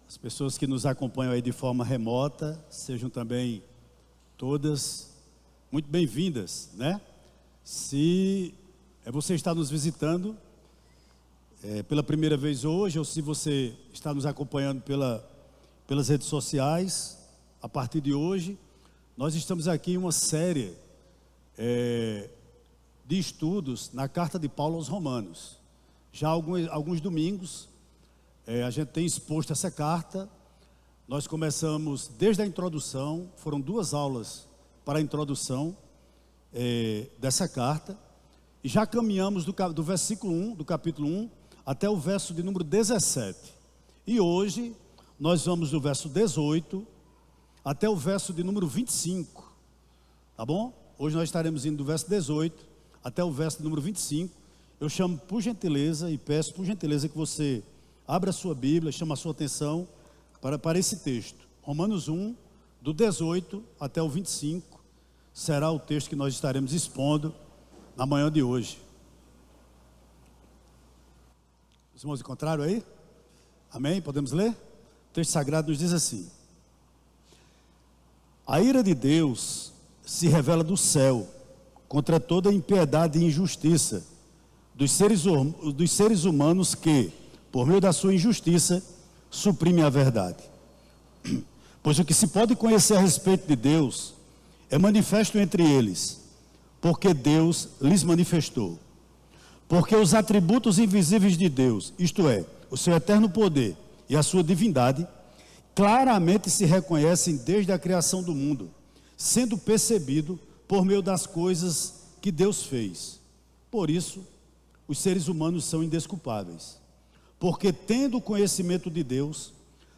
As pessoas que nos acompanham aí de forma remota, sejam também todas muito bem-vindas, né? Se você está nos visitando pela primeira vez hoje, ou se você está nos acompanhando pelas redes sociais, a partir de hoje, nós estamos aqui em uma série de estudos na carta de Paulo aos Romanos. Já há alguns domingos, a gente tem exposto essa carta. Nós começamos desde a introdução, foram 2 aulas para a introdução dessa carta, e já caminhamos do versículo 1, do capítulo 1, até o verso de número 17. E hoje, nós vamos do verso 18 até o verso de número 25, tá bom? Hoje nós estaremos indo do verso 18 até o verso de número 25. Eu chamo por gentileza e peço por gentileza que você abra a sua Bíblia, chame a sua atenção para esse texto. Romanos 1, do 18 até o 25, será o texto que nós estaremos expondo na manhã de hoje. Os irmãos encontraram aí? Amém? Podemos ler? O texto sagrado nos diz assim: a ira de Deus se revela do céu contra toda impiedade e injustiça dos seres humanos que, por meio da sua injustiça, suprimem a verdade. Pois o que se pode conhecer a respeito de Deus é manifesto entre eles, porque Deus lhes manifestou. Porque os atributos invisíveis de Deus, isto é, o seu eterno poder e a sua divindade, claramente se reconhecem desde a criação do mundo, sendo percebido por meio das coisas que Deus fez. Por isso, os seres humanos são indesculpáveis, porque tendo o conhecimento de Deus,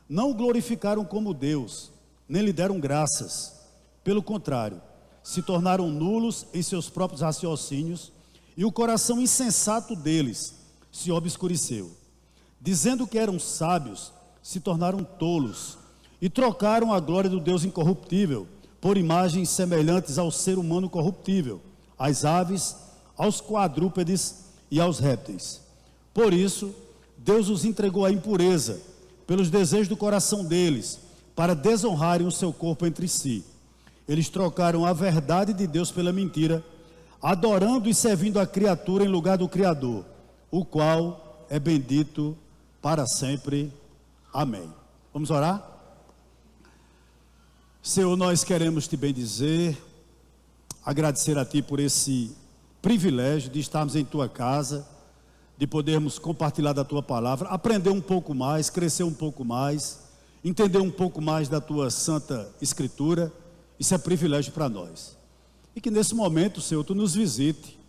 não o glorificaram como Deus, nem lhe deram graças. Pelo contrário, se tornaram nulos em seus próprios raciocínios, e o coração insensato deles se obscureceu. Dizendo que eram sábios, se tornaram tolos, e trocaram a glória do Deus incorruptível por imagens semelhantes ao ser humano corruptível, às aves, aos quadrúpedes e aos répteis. Por isso, Deus os entregou à impureza, pelos desejos do coração deles, para desonrarem o seu corpo entre si. Eles trocaram a verdade de Deus pela mentira, adorando e servindo a criatura em lugar do Criador, o qual é bendito para sempre. Amém. Vamos orar? Senhor, nós queremos te bendizer, agradecer a ti por esse privilégio de estarmos em tua casa, de podermos compartilhar da tua palavra, aprender um pouco mais, crescer um pouco mais, entender um pouco mais da tua santa escritura. Isso é privilégio para nós. E que nesse momento, Senhor, tu nos visite,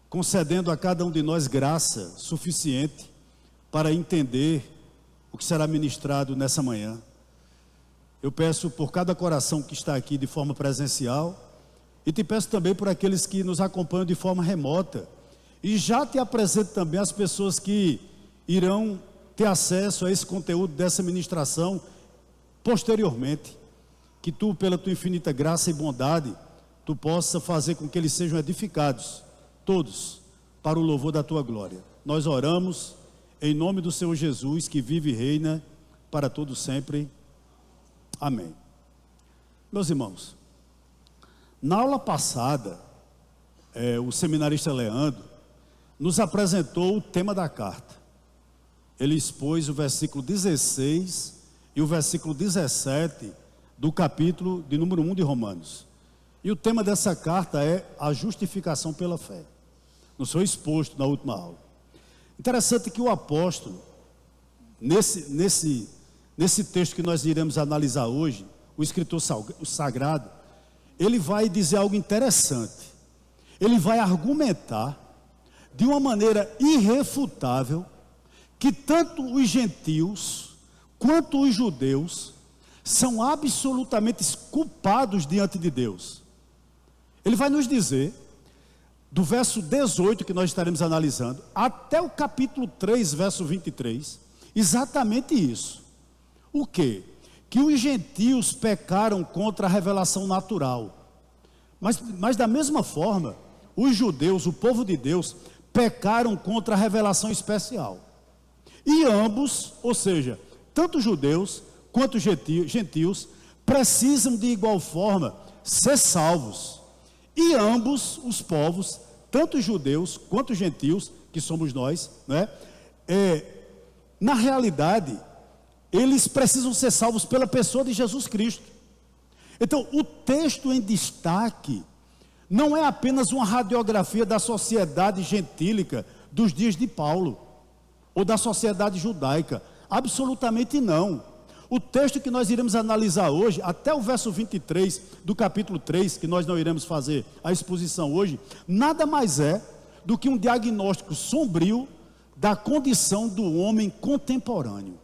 concedendo a cada um de nós graça suficiente para entender o que será ministrado nessa manhã. Eu peço por cada coração que está aqui de forma presencial, e te peço também por aqueles que nos acompanham de forma remota. E já te apresento também as pessoas que irão ter acesso a esse conteúdo dessa ministração posteriormente. Que tu, pela tua infinita graça e bondade, tu possa fazer com que eles sejam edificados, todos, para o louvor da tua glória. Nós oramos em nome do Senhor Jesus, que vive e reina para todo sempre. Amém. Meus irmãos, na aula passada, o seminarista Leandro nos apresentou o tema da carta. Ele expôs o versículo 16 e o versículo 17 do capítulo de número 1 de Romanos. E o tema dessa carta é a justificação pela fé. Nos foi exposto na última aula. Interessante que o apóstolo, nesse texto que nós iremos analisar hoje, o escritor sagrado, ele vai dizer algo interessante. Ele vai argumentar de uma maneira irrefutável que tanto os gentios quanto os judeus são absolutamente culpados diante de Deus. Ele vai nos dizer, do verso 18 que nós estaremos analisando, até o capítulo 3, verso 23, exatamente isso. O quê? Que os gentios pecaram contra a revelação natural. Mas da mesma forma, os judeus, o povo de Deus, pecaram contra a revelação especial. E ambos, ou seja, tanto judeus quanto gentios, precisam de igual forma ser salvos. E ambos os povos, tanto judeus quanto gentios, que somos nós, né? Na realidade, eles precisam ser salvos pela pessoa de Jesus Cristo. Então, o texto em destaque não é apenas uma radiografia da sociedade gentílica dos dias de Paulo, ou da sociedade judaica. Absolutamente não. O texto que nós iremos analisar hoje, até o verso 23 do capítulo 3, que nós não iremos fazer a exposição hoje, nada mais é do que um diagnóstico sombrio da condição do homem contemporâneo.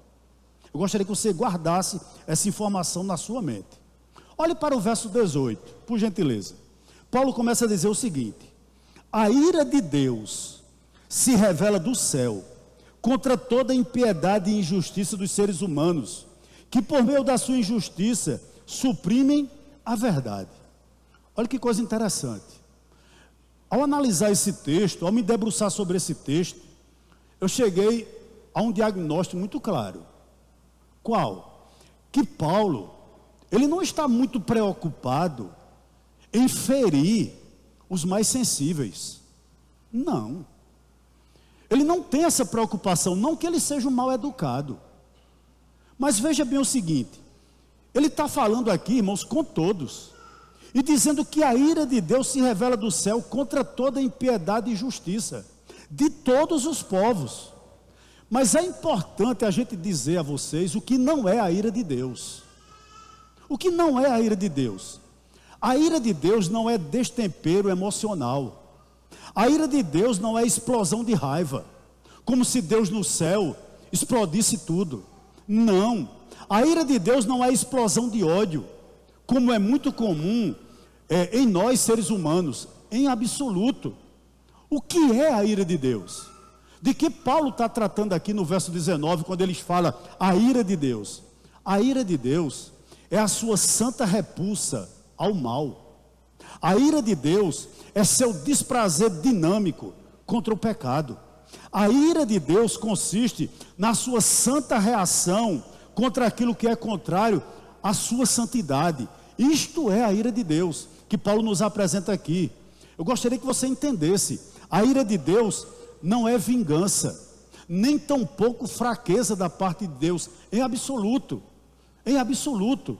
Eu gostaria que você guardasse essa informação na sua mente. Olhe para o verso 18, por gentileza. Paulo começa a dizer o seguinte: a ira de Deus se revela do céu contra toda impiedade e injustiça dos seres humanos, que por meio da sua injustiça suprimem a verdade. Olha que coisa interessante. Ao analisar esse texto, ao me debruçar sobre esse texto, eu cheguei a um diagnóstico muito claro. Qual? Que Paulo, ele não está muito preocupado em ferir os mais sensíveis. Não. Ele não tem essa preocupação, não que ele seja um mal educado. Mas veja bem o seguinte, ele está falando aqui, irmãos, com todos, e dizendo que a ira de Deus se revela do céu contra toda impiedade e injustiça, de todos os povos. Mas é importante a gente dizer a vocês o que não é a ira de Deus. O que não é a ira de Deus? A ira de Deus não é destempero emocional. A ira de Deus não é explosão de raiva, como se Deus no céu explodisse tudo. Não, a ira de Deus não é explosão de ódio, como é muito comum em nós seres humanos, em absoluto. O que é a ira de Deus? De que Paulo está tratando aqui no verso 19, quando ele fala a ira de Deus? A ira de Deus é a sua santa repulsa ao mal. A ira de Deus é seu desprazer dinâmico contra o pecado. A ira de Deus consiste na sua santa reação contra aquilo que é contrário à sua santidade. Isto é a ira de Deus, que Paulo nos apresenta aqui. Eu gostaria que você entendesse, a ira de Deus não é vingança, nem tampouco fraqueza da parte de Deus, em absoluto. Em absoluto.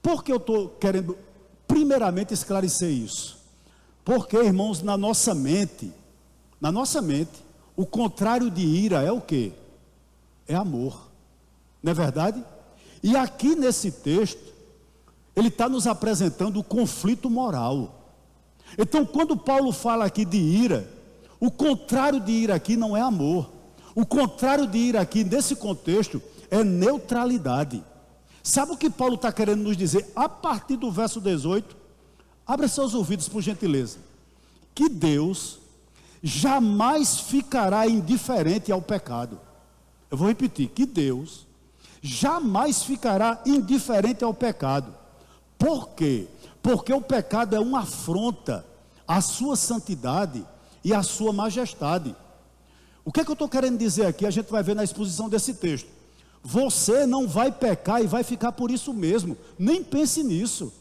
Por que eu estou querendo primeiramente esclarecer isso? Porque, irmãos, na nossa mente, o contrário de ira é o quê? É amor, não é verdade? E aqui nesse texto, ele está nos apresentando o conflito moral. Então, quando Paulo fala aqui de ira, o contrário de ira aqui não é amor. O contrário de ira aqui, nesse contexto, é neutralidade. Sabe o que Paulo está querendo nos dizer? A partir do verso 18, abra seus ouvidos por gentileza. Que Deus jamais ficará indiferente ao pecado. Eu vou repetir, que Deus jamais ficará indiferente ao pecado. Por quê? Porque o pecado é uma afronta à sua santidade e à sua majestade. O que é que eu estou querendo dizer aqui? A gente vai ver na exposição desse texto. Você não vai pecar e vai ficar por isso mesmo. Nem pense nisso.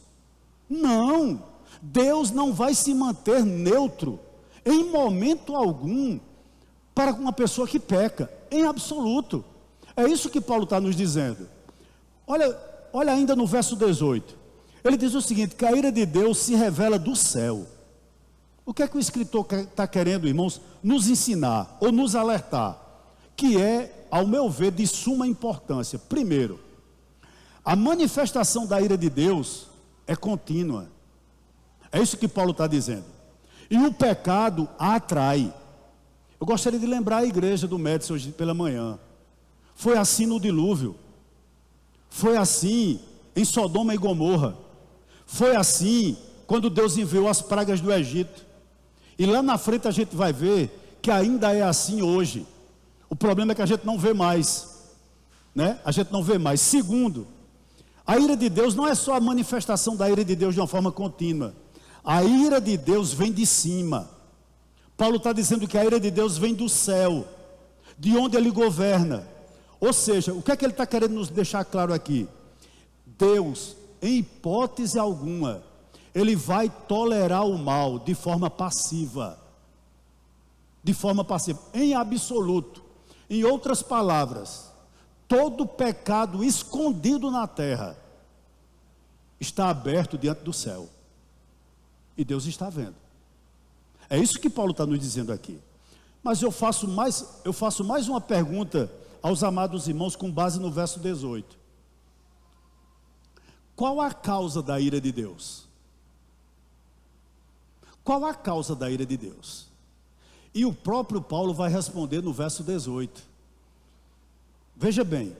Não. Deus não vai se manter neutro em momento algum para uma pessoa que peca, em absoluto. É isso que Paulo está nos dizendo. Olha ainda no verso 18. Ele diz o seguinte, que a ira de Deus se revela do céu. O que é que o escritor está querendo, irmãos, nos ensinar ou nos alertar? Que é, ao meu ver, de suma importância. Primeiro, a manifestação da ira de Deus é contínua. É isso que Paulo está dizendo. E o pecado a atrai. Eu gostaria de lembrar a igreja do Médici hoje pela manhã. Foi assim no dilúvio. Foi assim em Sodoma e Gomorra. Foi assim quando Deus enviou as pragas do Egito. E lá na frente a gente vai ver que ainda é assim hoje. O problema é que a gente não vê mais, né? A gente não vê mais. Segundo, a ira de Deus não é só a manifestação da ira de Deus de uma forma contínua. A ira de Deus vem de cima. Paulo está dizendo que a ira de Deus vem do céu, de onde ele governa, Ou seja, o que é que ele está querendo nos deixar claro aqui? Deus, em hipótese alguma, Ele vai tolerar o mal de forma passiva. De forma passiva, em absoluto. Em outras palavras, todo pecado escondido na terra está aberto diante do céu. E Deus está vendo. É isso que Paulo está nos dizendo aqui. Mas eu faço mais uma pergunta aos amados irmãos com base no verso 18. Qual a causa da ira de Deus? Qual a causa da ira de Deus? E o próprio Paulo vai responder no verso 18. Veja bem,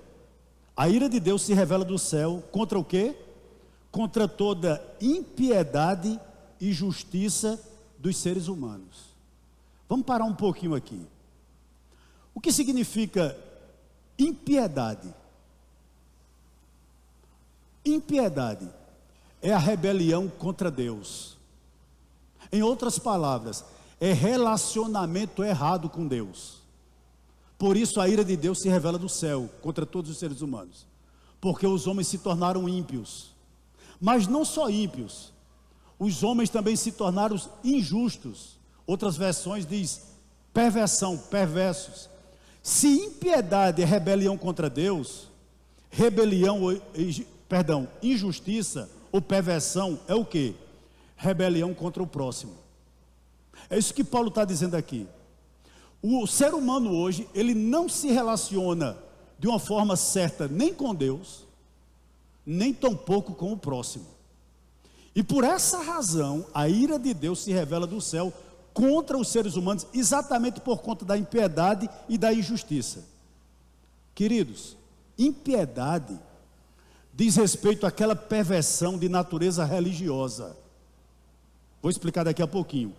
a ira de Deus se revela do céu contra o quê? Contra toda impiedade e justiça dos seres humanos. Vamos parar um pouquinho aqui. O que significa impiedade? Impiedade é a rebelião contra Deus. Em outras palavras, é relacionamento errado com Deus. Por isso a ira de Deus se revela do céu contra todos os seres humanos, porque os homens se tornaram ímpios. Mas não só ímpios, os homens também se tornaram injustos. Outras versões diz perversão, perversos. Se impiedade é rebelião contra Deus, injustiça ou perversão é o quê? Rebelião contra o próximo. É isso que Paulo está dizendo aqui. O ser humano hoje, ele não se relaciona de uma forma certa nem com Deus, nem tampouco com o próximo. E por essa razão, a ira de Deus se revela do céu contra os seres humanos, exatamente por conta da impiedade e da injustiça. Queridos, impiedade diz respeito àquela perversão de natureza religiosa. Vou explicar daqui a pouquinho.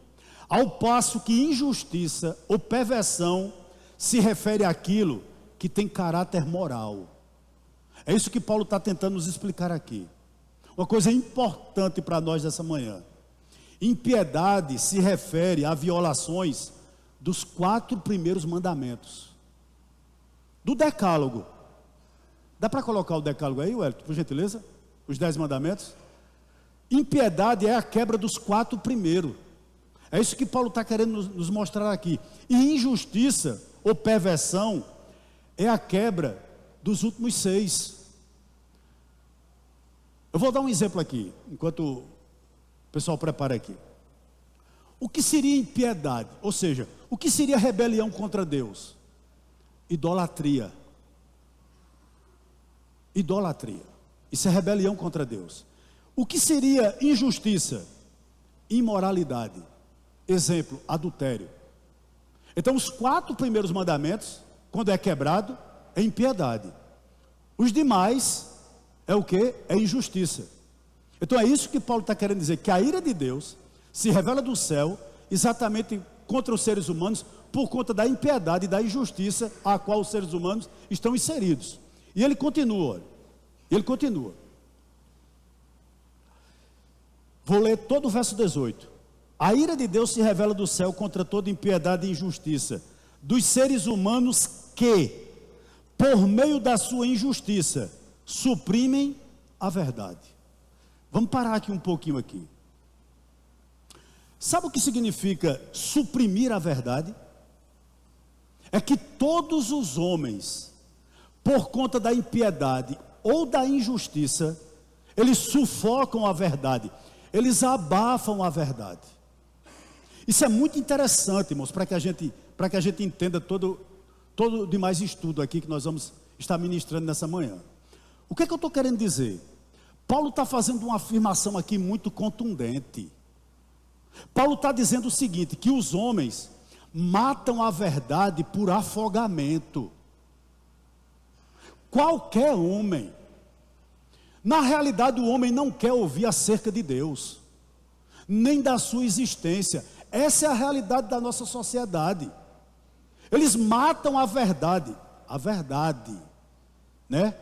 Ao passo que injustiça ou perversão se refere àquilo que tem caráter moral. É isso que Paulo está tentando nos explicar aqui. Uma coisa importante para nós dessa manhã. Impiedade se refere a violações dos 4 primeiros mandamentos. Do decálogo. Dá para colocar o decálogo aí, Wellington, por gentileza? Os 10 mandamentos. Impiedade é a quebra dos 4 primeiros. É isso que Paulo está querendo nos mostrar aqui. E injustiça ou perversão é a quebra dos últimos 6. Eu vou dar um exemplo aqui, enquanto o pessoal prepara aqui. O que seria impiedade? Ou seja, o que seria rebelião contra Deus? Idolatria. Idolatria. Isso é rebelião contra Deus. O que seria injustiça? Imoralidade. Exemplo, adultério. Então os 4 primeiros mandamentos, quando é quebrado, é impiedade. Os demais é o que? É injustiça. Então é isso que Paulo está querendo dizer, que a ira de Deus se revela do céu exatamente contra os seres humanos por conta da impiedade e da injustiça a qual os seres humanos estão inseridos. E ele continua. Vou ler todo o verso 18. A ira de Deus se revela do céu contra toda impiedade e injustiça dos seres humanos que, por meio da sua injustiça, suprimem a verdade. Vamos parar aqui um pouquinho aqui. Sabe o que significa suprimir a verdade? É que todos os homens, por conta da impiedade ou da injustiça, eles sufocam a verdade, eles abafam a verdade. Isso é muito interessante, irmãos, para que a gente entenda todo o demais estudo aqui que nós vamos estar ministrando nessa manhã. O que é que eu estou querendo dizer? Paulo está fazendo uma afirmação aqui muito contundente. Paulo está dizendo o seguinte, que os homens matam a verdade por afogamento. Qualquer homem. Na realidade, o homem não quer ouvir acerca de Deus, nem da sua existência. Essa é a realidade da nossa sociedade. Eles matam a verdade, né?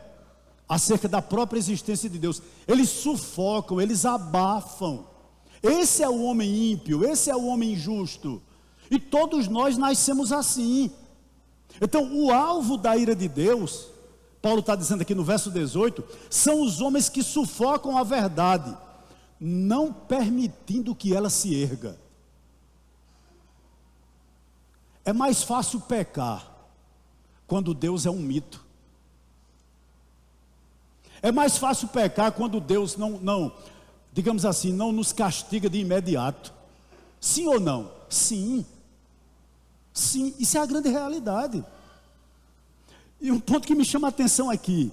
Acerca da própria existência de Deus. Eles sufocam, eles abafam. Esse é o homem ímpio, esse é o homem injusto. E todos nós nascemos assim. Então, o alvo da ira de Deus, Paulo está dizendo aqui no verso 18, são os homens que sufocam a verdade, não permitindo que ela se erga. É mais fácil pecar quando Deus é um mito. É mais fácil pecar quando Deus não, digamos assim, não nos castiga de imediato. Sim ou não? Sim. Sim, isso é a grande realidade. E um ponto que me chama a atenção aqui,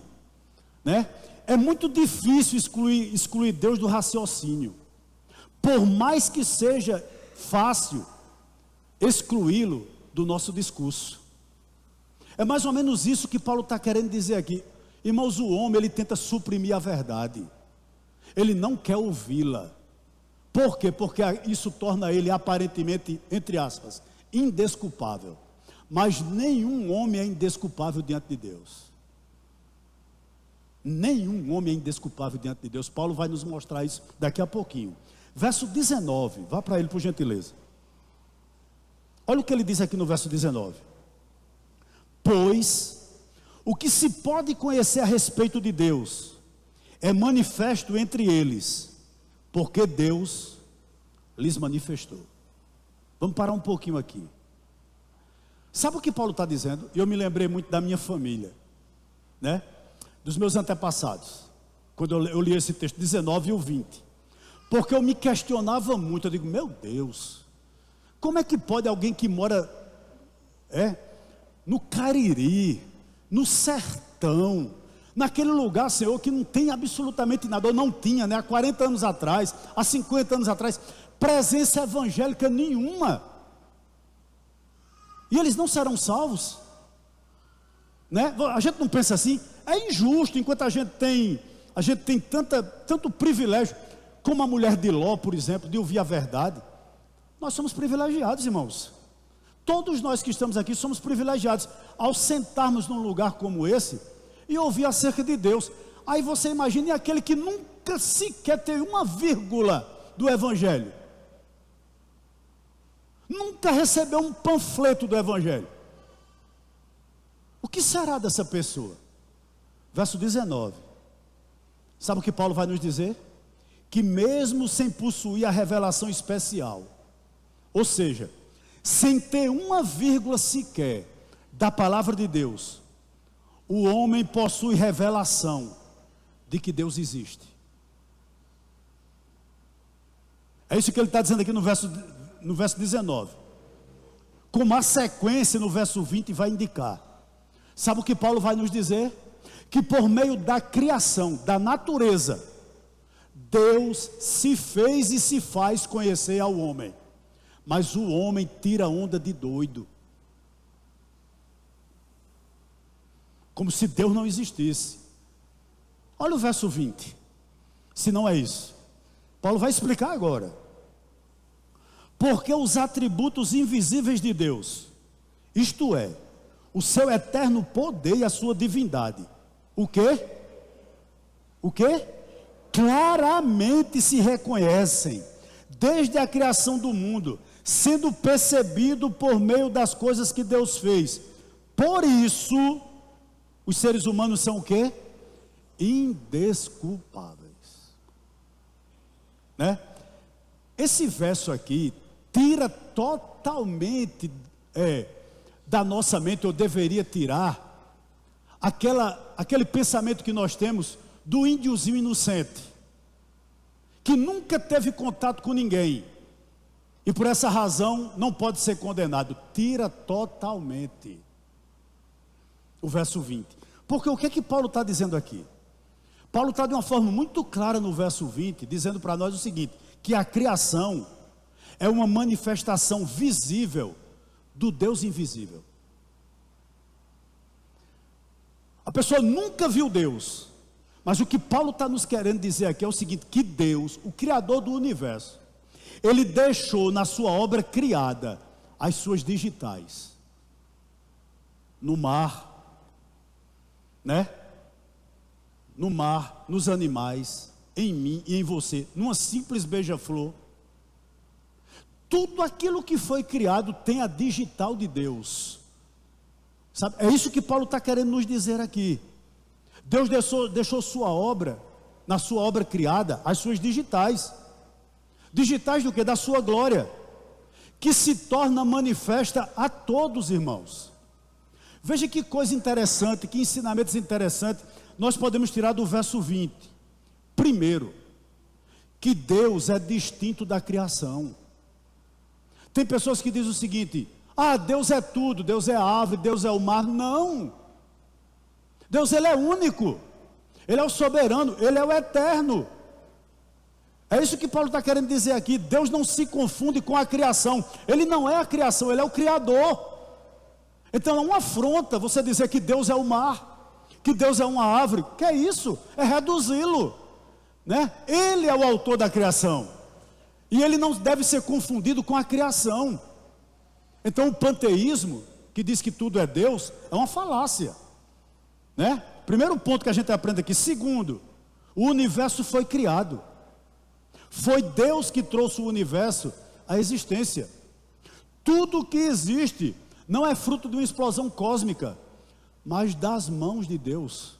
né? É muito difícil excluir Deus do raciocínio. Por mais que seja fácil excluí-lo do nosso discurso. É mais ou menos isso que Paulo está querendo dizer aqui. Irmãos, o homem, ele tenta suprimir a verdade. Ele não quer ouvi-la. Por quê? Porque isso torna ele aparentemente, entre aspas, indesculpável. Mas nenhum homem é indesculpável diante de Deus. Nenhum homem é indesculpável diante de Deus. Paulo vai nos mostrar isso daqui a pouquinho. Verso 19, vá para ele por gentileza. Olha o que ele diz aqui no verso 19. Pois o que se pode conhecer a respeito de Deus é manifesto entre eles, porque Deus lhes manifestou. Vamos parar um pouquinho aqui. Sabe o que Paulo está dizendo? Eu me lembrei muito da minha família, né? Dos meus antepassados, quando eu li esse texto 19 e o 20, porque eu me questionava muito. Eu digo, meu Deus, como é que pode alguém que mora no Cariri, no sertão, naquele lugar, Senhor, que não tem absolutamente nada, ou não tinha, né? Há 40 anos atrás, há 50 anos atrás, presença evangélica nenhuma, e eles não serão salvos, né? A gente não pensa assim. É injusto, enquanto a gente tem tanto privilégio, como a mulher de Ló, por exemplo, de ouvir a verdade. Nós somos privilegiados, irmãos. Todos nós que estamos aqui somos privilegiados ao sentarmos num lugar como esse e ouvir acerca de Deus. Aí você imagine aquele que nunca sequer teve uma vírgula do Evangelho, nunca recebeu um panfleto do Evangelho. O que será dessa pessoa? Verso 19. Sabe o que Paulo vai nos dizer? Que mesmo sem possuir a revelação especial, ou seja, sem ter uma vírgula sequer da palavra de Deus, o homem possui revelação de que Deus existe. É isso que ele está dizendo aqui no verso 19. Como a sequência no verso 20 vai indicar. Sabe o que Paulo vai nos dizer? Que por meio da criação, da natureza, Deus se fez e se faz conhecer ao homem. Mas o homem tira onda de doido, como se Deus não existisse. Olha o verso 20. Se não é isso, Paulo vai explicar agora. Porque os atributos invisíveis de Deus, isto é, o seu eterno poder e a sua divindade, o quê? O quê? Claramente se reconhecem desde a criação do mundo, sendo percebido por meio das coisas que Deus fez. Por isso, os seres humanos são o quê? Indesculpáveis, né? Esse verso aqui tira totalmente da nossa mente, ou deveria tirar, aquele pensamento que nós temos do índiozinho inocente, que nunca teve contato com ninguém, e por essa razão não pode ser condenado. Tira totalmente o verso 20. Porque o que é que Paulo está dizendo aqui? Paulo está de uma forma muito clara no verso 20, dizendo para nós o seguinte: que a criação é uma manifestação visível do Deus invisível. A pessoa nunca viu Deus, mas o que Paulo está nos querendo dizer aqui é o seguinte: que Deus, o Criador do universo, Ele deixou na sua obra criada as suas digitais, no mar, né? No mar, nos animais, em mim e em você, numa simples beija-flor. Tudo aquilo que foi criado tem a digital de Deus. Sabe? É isso que Paulo está querendo nos dizer aqui. Deus deixou sua obra, na sua obra criada, as suas digitais. Digitais do que? Da sua glória, que se torna manifesta a todos, irmãos. Veja que coisa interessante, que ensinamentos interessantes nós podemos tirar do verso 20. Primeiro, que Deus é distinto da criação. Tem pessoas que dizem o seguinte: Deus é tudo, Deus é a árvore, Deus é o mar. Não, Deus ele é único, Ele é o soberano, Ele é o eterno. É isso que Paulo está querendo dizer aqui. Deus não se confunde com a criação. Ele não é a criação, Ele é o Criador. Então é uma afronta você dizer que Deus é o mar, que Deus é uma árvore. Que é isso? É reduzi-lo, né? Ele é o autor da criação, e Ele não deve ser confundido com a criação. Então o panteísmo, que diz que tudo é Deus, é uma falácia, né? Primeiro ponto que a gente aprende aqui. Segundo, o universo foi criado. Foi Deus que trouxe o universo à existência. Tudo que existe não é fruto de uma explosão cósmica, mas das mãos de Deus,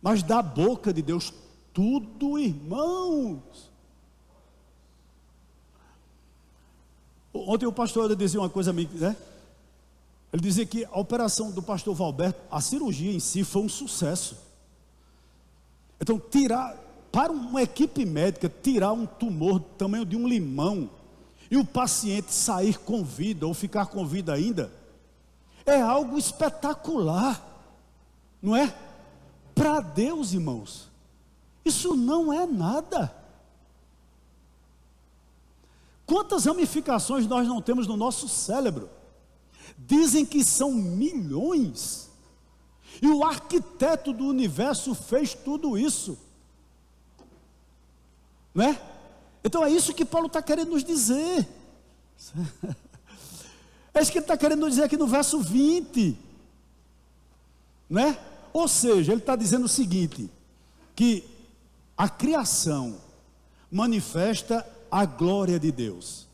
mas da boca de Deus. Tudo, irmãos. Ontem o pastor dizia uma coisa a mim, né? Ele dizia que a operação do pastor Valberto, a cirurgia em si foi um sucesso. Então, para uma equipe médica, tirar um tumor do tamanho de um limão e o paciente sair com vida ou ficar com vida ainda, é algo espetacular, não é? Para Deus, irmãos, isso não é nada. Quantas ramificações nós não temos no nosso cérebro? Dizem que são milhões, e o arquiteto do universo fez tudo isso, né? Então é isso que Paulo está querendo nos dizer. É isso que ele está querendo nos dizer aqui no verso 20, né? Ou seja, ele está dizendo o seguinte: que a criação manifesta a glória de Deus.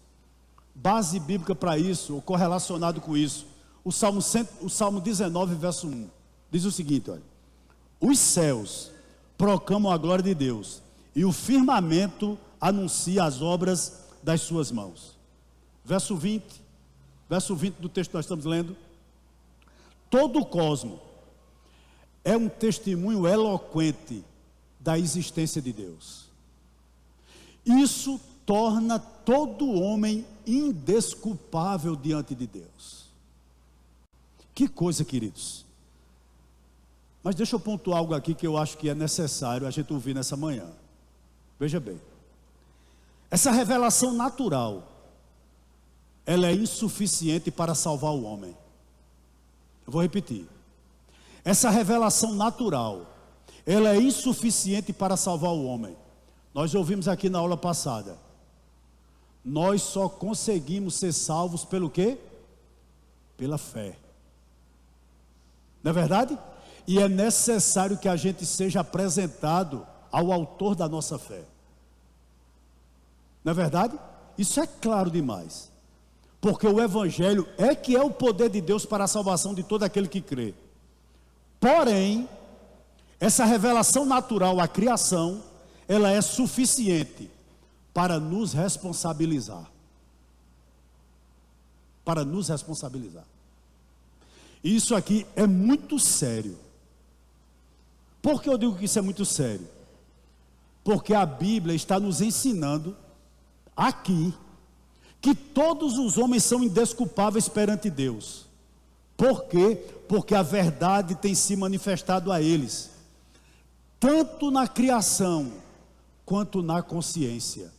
Base bíblica para isso, ou correlacionado com isso, o Salmo 19, verso 1, diz o seguinte: olha, os céus proclamam a glória de Deus, e o firmamento anuncia as obras das suas mãos. Verso 20 do texto que nós estamos lendo. Todo o cosmo é um testemunho eloquente da existência de Deus. Isso torna todo homem indesculpável diante de Deus. Que coisa, queridos. Mas deixa eu pontuar algo aqui que eu acho que é necessário a gente ouvir nessa manhã. Veja bem, essa revelação natural, ela é insuficiente para salvar o homem. Eu vou repetir. Essa revelação natural, ela é insuficiente para salvar o homem. Nós ouvimos aqui na aula passada. Nós só conseguimos ser salvos pelo quê? Pela fé. Não é verdade? E é necessário que a gente seja apresentado ao autor da nossa fé. Não é verdade? Isso é claro demais. Porque o Evangelho é que é o poder de Deus para a salvação de todo aquele que crê. Porém, essa revelação natural à criação, ela é suficiente para nos responsabilizar. Para nos responsabilizar. E isso aqui é muito sério. Por que eu digo que isso é muito sério? Porque a Bíblia está nos ensinando aqui que todos os homens são indesculpáveis perante Deus. Por quê? Porque a verdade tem se manifestado a eles, tanto na criação quanto na consciência.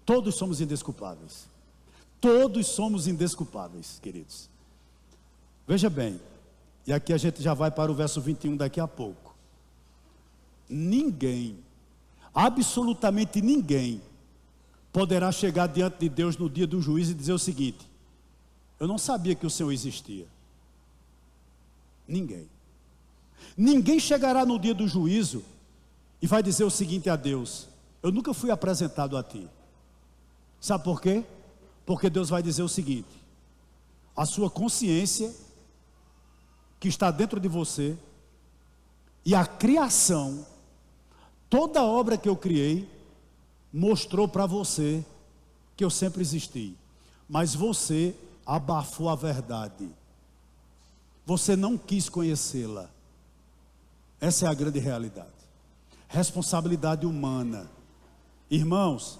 Todos somos indesculpáveis. Todos somos indesculpáveis, queridos. Veja bem, e aqui a gente já vai para o verso 21 daqui a pouco. Ninguém, absolutamente ninguém, poderá chegar diante de Deus no dia do juízo e dizer o seguinte: eu não sabia que o Senhor existia. Ninguém. Ninguém chegará no dia do juízo e vai dizer o seguinte a Deus: eu nunca fui apresentado a ti. Sabe por quê? Porque Deus vai dizer o seguinte: a sua consciência que está dentro de você, e a criação, toda a obra que eu criei, mostrou para você que eu sempre existi. Mas você abafou a verdade. Você não quis conhecê-la. Essa é a grande realidade. Responsabilidade humana. Irmãos,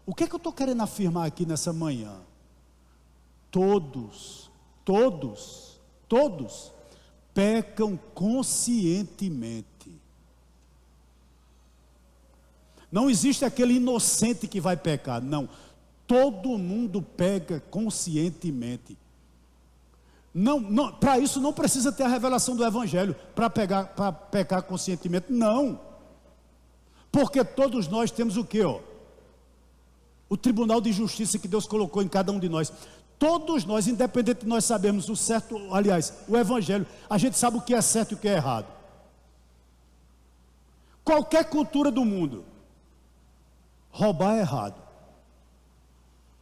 o que é que eu estou querendo afirmar aqui nessa manhã? Todos pecam conscientemente. Não existe aquele inocente que vai pecar, não. Todo mundo peca conscientemente. Não, para isso não precisa ter a revelação do Evangelho para pecar conscientemente, não. Porque todos nós temos o quê? O tribunal de justiça que Deus colocou em cada um de nós. Todos nós, independente de nós sabermos o certo, aliás, o Evangelho, a gente sabe o que é certo e o que é errado. Qualquer cultura do mundo, roubar é errado.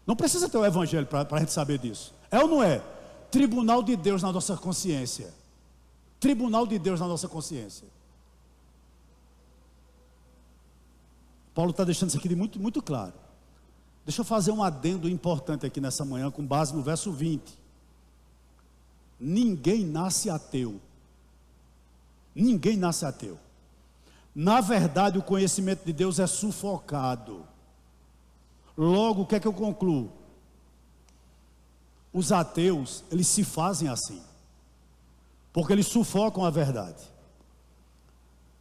Não precisa ter o Evangelho para a gente saber disso. É ou não é? Tribunal de Deus na nossa consciência. Tribunal de Deus na nossa consciência. Paulo está deixando isso aqui de muito, muito claro. Deixa eu fazer um adendo importante aqui nessa manhã, com base no verso 20. Ninguém nasce ateu. Ninguém nasce ateu. Na verdade, o conhecimento de Deus é sufocado. Logo, o que é que eu concluo? Os ateus, eles se fazem assim, porque eles sufocam a verdade.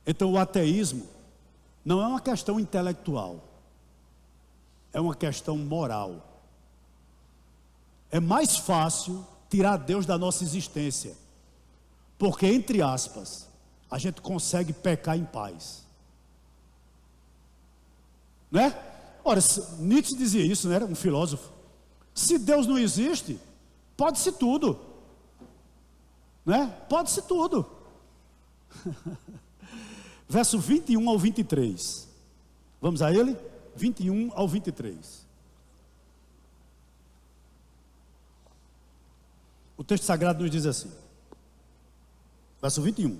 Então o ateísmo não é uma questão intelectual, é uma questão moral. É mais fácil tirar Deus da nossa existência, porque, entre aspas, a gente consegue pecar em paz, né? Ora, Nietzsche dizia isso, né? Um filósofo. Se Deus não existe, pode-se tudo, né? Pode-se tudo. Verso 21 ao 23. Vamos a ele? 21 ao 23. O texto sagrado nos diz assim. Verso 21.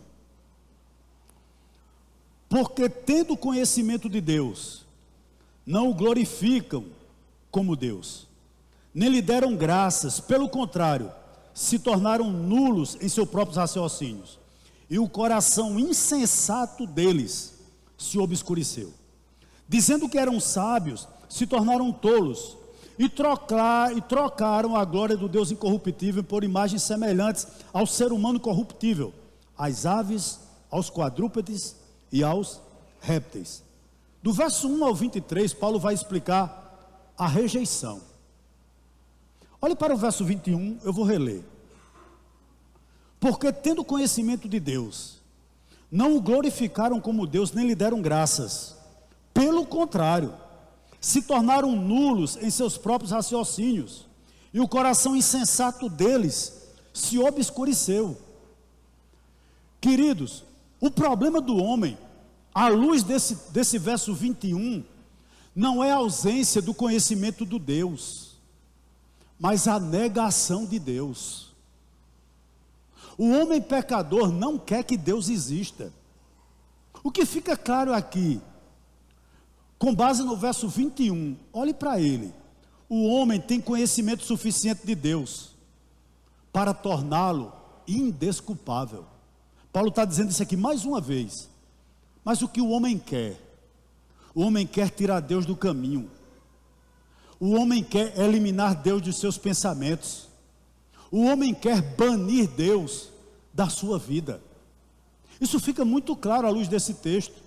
Porque tendo conhecimento de Deus, não o glorificam como Deus, nem lhe deram graças, pelo contrário, se tornaram nulos em seus próprios raciocínios, e o coração insensato deles se obscureceu. Dizendo que eram sábios, se tornaram tolos, e trocaram a glória do Deus incorruptível por imagens semelhantes ao ser humano corruptível, às aves, aos quadrúpedes e aos répteis. Do verso 1 ao 23, Paulo vai explicar a rejeição. Olhe para o verso 21, eu vou reler. Porque tendo conhecimento de Deus, não o glorificaram como Deus, nem lhe deram graças. Pelo contrário, se tornaram nulos em seus próprios raciocínios, e o coração insensato deles se obscureceu. Queridos, o problema do homem, à luz desse verso 21, não é a ausência do conhecimento do Deus, mas a negação de Deus. O homem pecador não quer que Deus exista. O que fica claro aqui, com base no verso 21, olhe para ele. O homem tem conhecimento suficiente de Deus para torná-lo indesculpável. Paulo está dizendo isso aqui mais uma vez. Mas o que o homem quer? O homem quer tirar Deus do caminho. O homem quer eliminar Deus dos seus pensamentos. O homem quer banir Deus da sua vida. Isso fica muito claro à luz desse texto.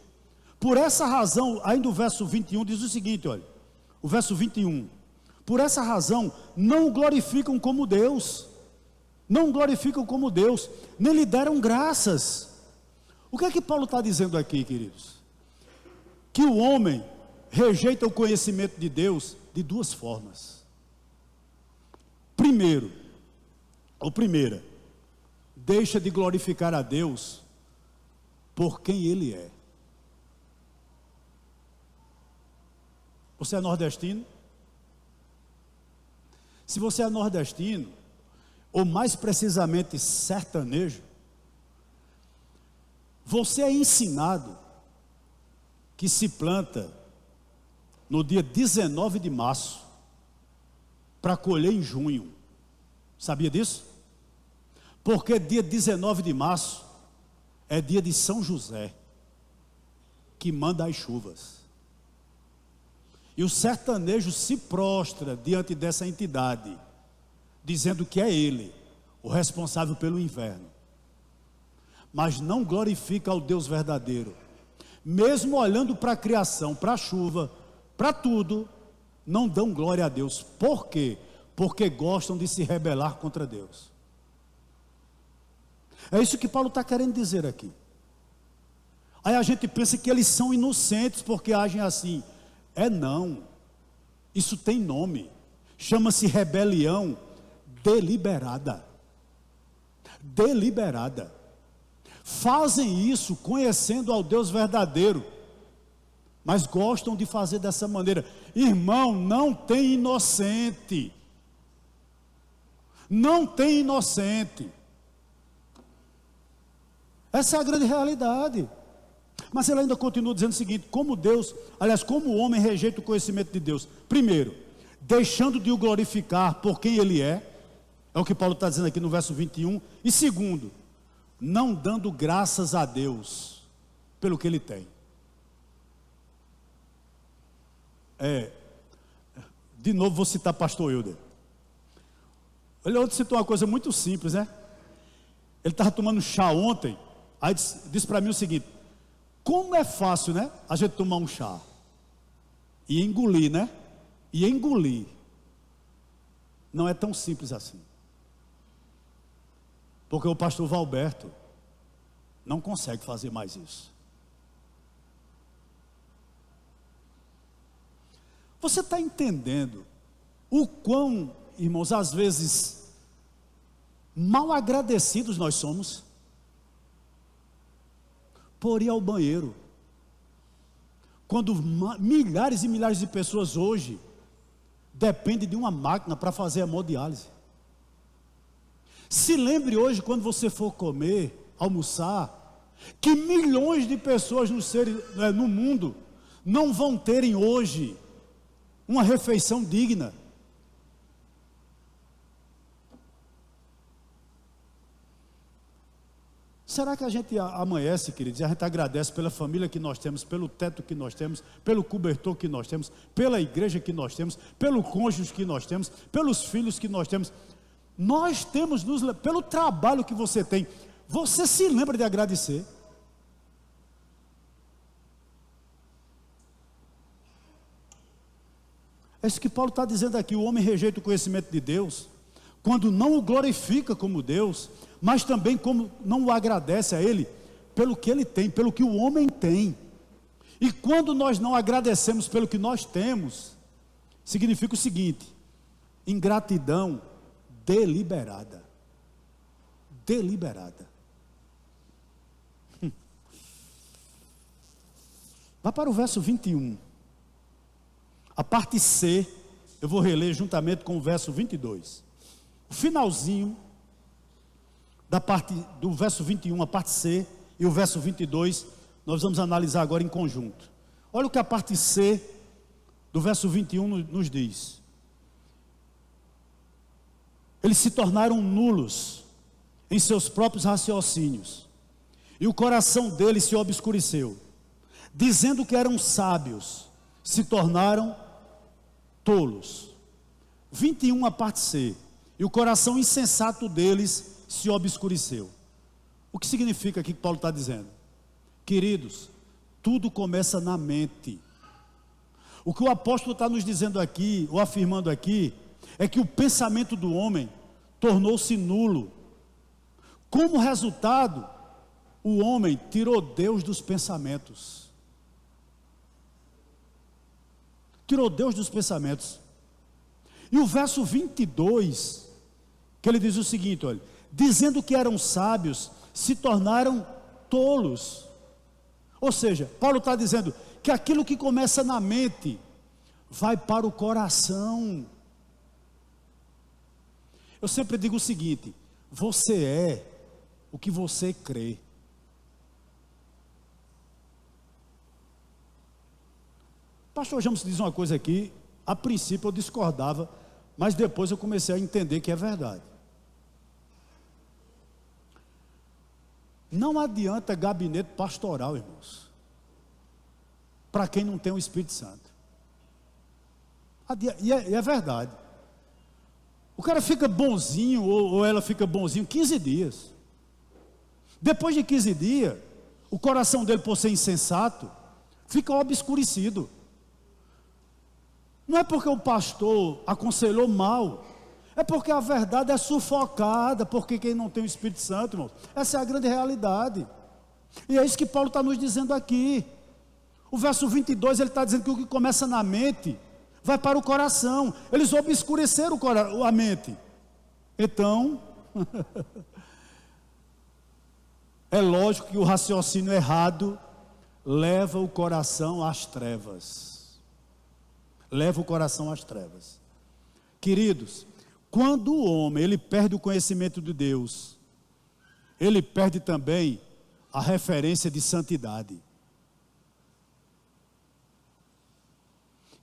Por essa razão, ainda o verso 21 diz o seguinte, olha. O verso 21. Por essa razão, não o glorificam como Deus. Não o glorificam como Deus, nem lhe deram graças. O que é que Paulo está dizendo aqui, queridos? Que o homem rejeita o conhecimento de Deus de duas formas. Primeira, deixa de glorificar a Deus por quem Ele é. Você é nordestino? Se você é nordestino, ou mais precisamente sertanejo, Você é ensinado que se planta no dia 19 de março para colher em junho. Sabia disso? Porque dia 19 de março é dia de São José, que manda as chuvas. E o sertanejo se prostra diante dessa entidade, dizendo que é ele o responsável pelo inverno, mas não glorifica ao Deus verdadeiro. Mesmo olhando para a criação, para a chuva, para tudo, não dão glória a Deus. Por quê? Porque gostam de se rebelar contra Deus. É isso que Paulo está querendo dizer aqui. Aí a gente pensa que eles são inocentes porque agem assim. Não, isso tem nome, chama-se rebelião deliberada. Deliberada. Fazem isso conhecendo ao Deus verdadeiro, mas gostam de fazer dessa maneira. Irmão, não tem inocente. Não tem inocente. Essa é a grande realidade. Mas ele ainda continua dizendo o seguinte: como o homem rejeita o conhecimento de Deus. Primeiro, deixando de o glorificar por quem ele é o que Paulo está dizendo aqui no verso 21. E segundo, não dando graças a Deus pelo que ele tem. De novo vou citar pastor Hilder. Ele ontem citou uma coisa muito simples, né? Ele estava tomando chá ontem, aí disse para mim o seguinte: como é fácil, né, a gente tomar um chá e engolir, né? E engolir. Não é tão simples assim. Porque o pastor Valberto não consegue fazer mais isso. Você está entendendo o quão, irmãos, às vezes mal agradecidos nós somos por ir ao banheiro, quando milhares e milhares de pessoas hoje dependem de uma máquina para fazer a hemodiálise? Se lembre hoje, quando você for comer, almoçar, que milhões de pessoas no mundo não vão terem hoje uma refeição digna. Será que a gente amanhece, queridos, e a gente agradece pela família que nós temos, pelo teto que nós temos, pelo cobertor que nós temos, pela igreja que nós temos, pelo cônjuge que nós temos, pelos filhos que nós temos? Nós temos, pelo trabalho que você tem, você se lembra de agradecer? É isso que Paulo está dizendo aqui: o homem rejeita o conhecimento de Deus, quando não o glorifica como Deus, mas também como não o agradece a Ele, pelo que Ele tem, pelo que o homem tem. E quando nós não agradecemos pelo que nós temos, significa o seguinte: ingratidão deliberada. Deliberada. Vá para o verso 21. A parte C, eu vou reler juntamente com o verso 22. O finalzinho da parte do verso 21, a parte C, e o verso 22, nós vamos analisar agora em conjunto. Olha o que a parte C do verso 21 nos diz. Eles se tornaram nulos em seus próprios raciocínios, e o coração deles se obscureceu. Dizendo que eram sábios, se tornaram tolos. 21, a parte C. E o coração insensato deles se obscureceu. O que significa aqui que Paulo está dizendo? Queridos, tudo começa na mente. O que o apóstolo está nos dizendo aqui, ou afirmando aqui, é que o pensamento do homem tornou-se nulo. Como resultado, o homem tirou Deus dos pensamentos. Tirou Deus dos pensamentos. E o verso 22, que ele diz o seguinte, olha: dizendo que eram sábios, se tornaram tolos. Ou seja, Paulo está dizendo que aquilo que começa na mente vai para o coração. Eu sempre digo o seguinte: você é o que você crê. Pastor James diz uma coisa aqui, a princípio eu discordava, mas depois eu comecei a entender que é verdade. Não adianta gabinete pastoral, irmãos, para quem não tem o Espírito Santo. E é verdade. O cara fica bonzinho, ou ela fica bonzinho 15 dias. Depois de 15 dias, o coração dele, por ser insensato, fica obscurecido. Não é porque o pastor aconselhou mal, é porque a verdade é sufocada, porque quem não tem o Espírito Santo, irmão, essa é a grande realidade. E é isso que Paulo está nos dizendo aqui. O verso 22, ele está dizendo que o que começa na mente, vai para o coração. Eles obscureceram a mente. Então, é lógico que o raciocínio errado leva o coração às trevas. Leva o coração às trevas. Queridos, quando o homem ele perde o conhecimento de Deus, ele perde também a referência de santidade.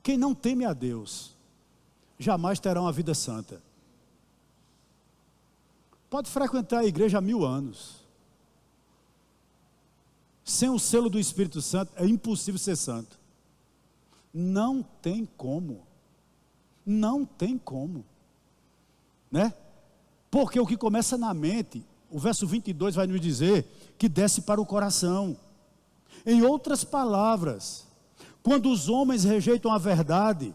Quem não teme a Deus, jamais terá uma vida santa. Pode frequentar a igreja há 1000 anos. Sem o selo do Espírito Santo, é impossível ser santo. Não tem como. Não tem como. Né? Porque o que começa na mente, o verso 22 vai nos dizer que desce para o coração. Em outras palavras, quando os homens rejeitam a verdade,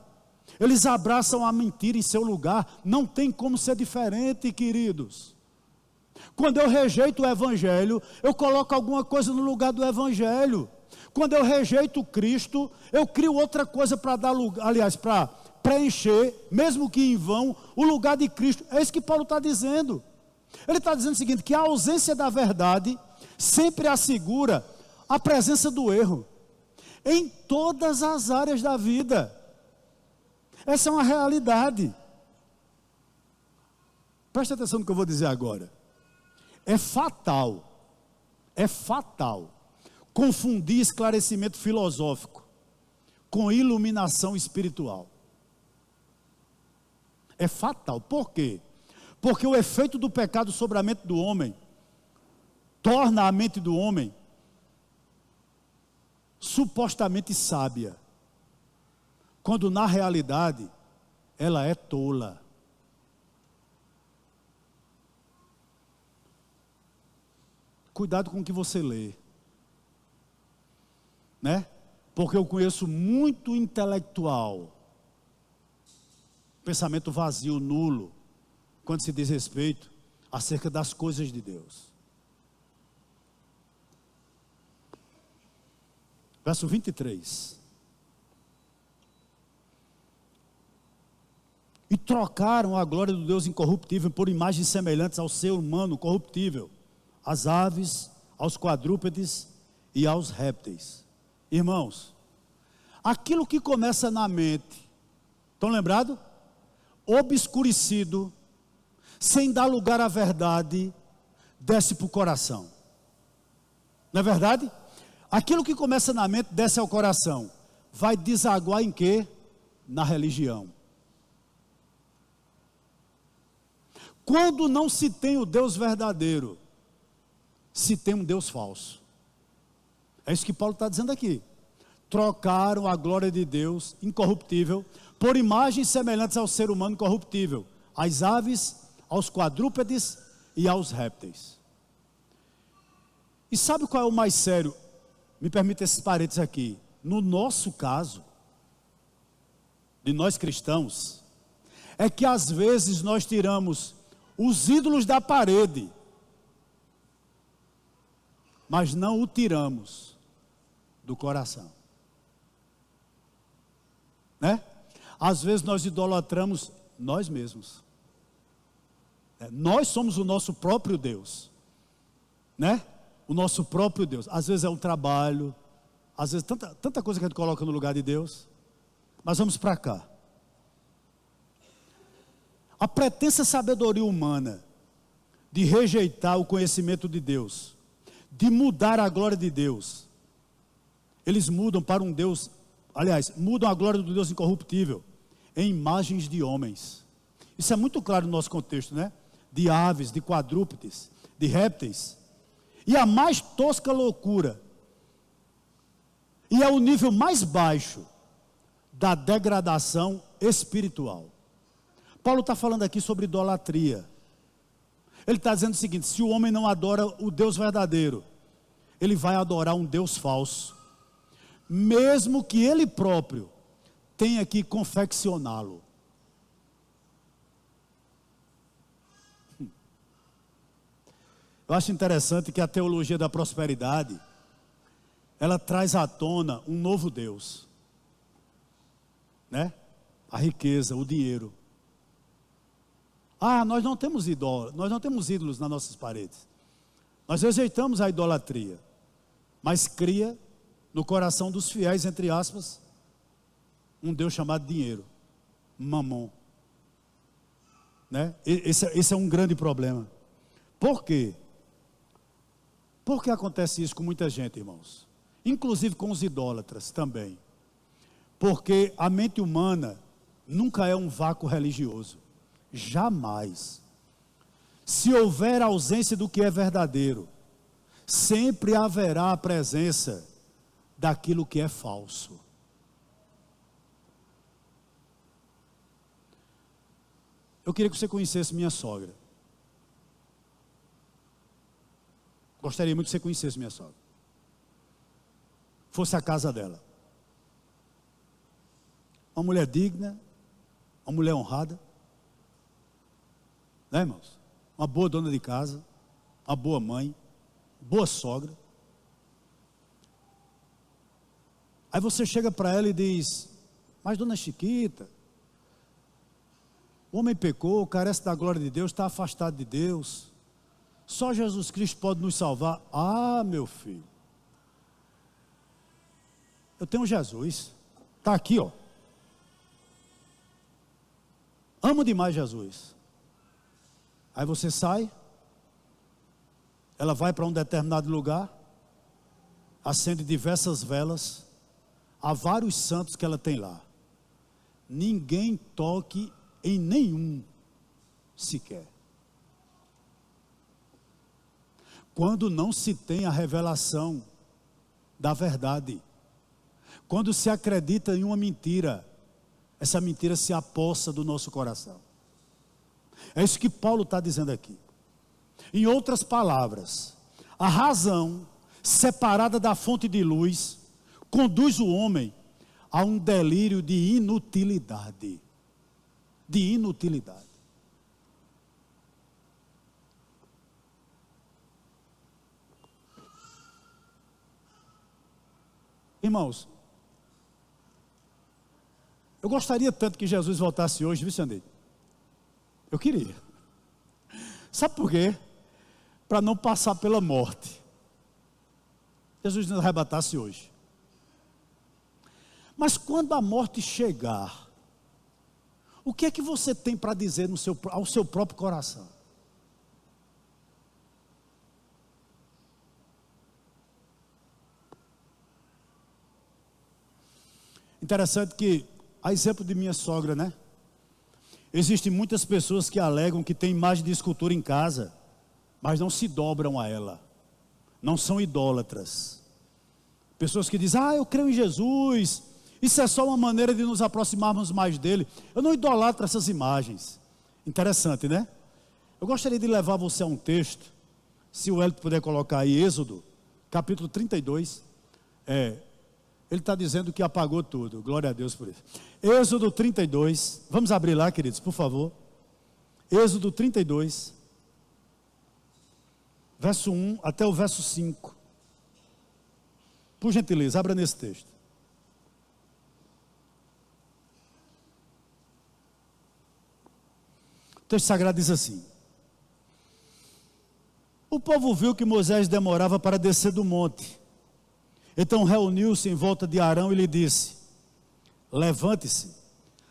eles abraçam a mentira em seu lugar. Não tem como ser diferente, queridos. Quando eu rejeito o Evangelho, eu coloco alguma coisa no lugar do Evangelho. Quando eu rejeito Cristo, eu crio outra coisa para dar lugar, aliás, para preencher, mesmo que em vão, o lugar de Cristo. É isso que Paulo está dizendo. Ele está dizendo o seguinte, que a ausência da verdade sempre assegura a presença do erro. Em todas as áreas da vida. Essa é uma realidade. Preste atenção no que eu vou dizer agora. É fatal confundir esclarecimento filosófico com iluminação espiritual. É fatal. Por quê? Porque o efeito do pecado sobre a mente do homem torna a mente do homem supostamente sábia, quando na realidade ela é tola. Cuidado com o que você lê, né? Porque eu conheço muito intelectual, pensamento vazio, nulo, quando se diz respeito acerca das coisas de Deus. Verso 23. E trocaram a glória do Deus incorruptível por imagens semelhantes ao ser humano corruptível, às aves, aos quadrúpedes e aos répteis. Irmãos, aquilo que começa na mente, estão lembrados? Obscurecido, sem dar lugar à verdade, desce para o coração. Não é verdade? Aquilo que começa na mente, desce ao coração. Vai desaguar em quê? Na religião. Quando não se tem o Deus verdadeiro, se tem um Deus falso. É isso que Paulo está dizendo aqui. Trocaram a glória de Deus incorruptível por imagens semelhantes ao ser humano corruptível, às aves, aos quadrúpedes e aos répteis. E sabe qual é o mais sério? Me permita esses parênteses aqui. No nosso caso, de nós cristãos, é que às vezes nós tiramos os ídolos da parede, mas não o tiramos do coração, né? Às vezes nós idolatramos nós mesmos, nós somos o nosso próprio Deus, né? O nosso próprio Deus. Às vezes é um trabalho, às vezes tanta coisa que a gente coloca no lugar de Deus. Mas vamos para cá. A pretensa sabedoria humana de rejeitar o conhecimento de Deus, de mudar a glória de Deus, eles mudam para um Deus aliás, mudam a glória do Deus incorruptível em imagens de homens. Isso é muito claro no nosso contexto, né? De aves, de quadrúpedes, de répteis. E a mais tosca loucura, e é o nível mais baixo da degradação espiritual. Paulo está falando aqui sobre idolatria. Ele está dizendo o seguinte: se o homem não adora o Deus verdadeiro, ele vai adorar um Deus falso, mesmo que ele próprio tenha que confeccioná-lo. Eu acho interessante que a teologia da prosperidade, ela traz à tona um novo Deus, né? A riqueza, o dinheiro. Nós não temos ídolos nas nossas paredes. Nós rejeitamos a idolatria, mas cria no coração dos fiéis, entre aspas, um Deus chamado dinheiro, mamon, né? Esse é um grande problema. Por quê? Por que acontece isso com muita gente, irmãos? Inclusive com os idólatras também. Porque a mente humana nunca é um vácuo religioso. Jamais. Se houver ausência do que é verdadeiro, sempre haverá a presença daquilo que é falso. Eu queria que você conhecesse minha sogra. Gostaria muito que você conhecesse minha sogra. Fosse a casa dela. Uma mulher digna, uma mulher honrada, né, irmãos? Uma boa dona de casa, uma boa mãe, boa sogra. Aí você chega para ela e diz: mas dona Chiquita, o homem pecou, carece da glória de Deus, está afastado de Deus, só Jesus Cristo pode nos salvar. Meu filho, eu tenho Jesus, está aqui, ó. Amo demais Jesus. Aí você sai, ela vai para um determinado lugar, acende diversas velas, há vários santos que ela tem lá. Ninguém toque em nenhum sequer. Quando não se tem a revelação da verdade, quando se acredita em uma mentira, essa mentira se apossa do nosso coração. É isso que Paulo está dizendo aqui. Em outras palavras, a razão separada da fonte de luz conduz o homem a um delírio de inutilidade. De inutilidade. Irmãos, eu gostaria tanto que Jesus voltasse hoje, viu, Sandei? Eu queria. Sabe por quê? Para não passar pela morte. Jesus nos arrebatasse hoje. Mas quando a morte chegar, o que é que você tem para dizer ao seu próprio coração? Interessante que, a exemplo de minha sogra, né? Existem muitas pessoas que alegam que tem imagem de escultura em casa, mas não se dobram a ela. Não são idólatras. Pessoas que dizem: eu creio em Jesus, isso é só uma maneira de nos aproximarmos mais dele. Eu não idolatro essas imagens. Interessante, né? Eu gostaria de levar você a um texto, se o Hélio puder colocar aí, Êxodo, capítulo 32. Ele está dizendo que apagou tudo, glória a Deus por isso. Êxodo 32, vamos abrir lá, queridos, por favor. Êxodo 32, verso 1 até o verso 5. Por gentileza, abra nesse texto. O texto sagrado diz assim: o povo viu que Moisés demorava para descer do monte. Então reuniu-se em volta de Arão e lhe disse: levante-se,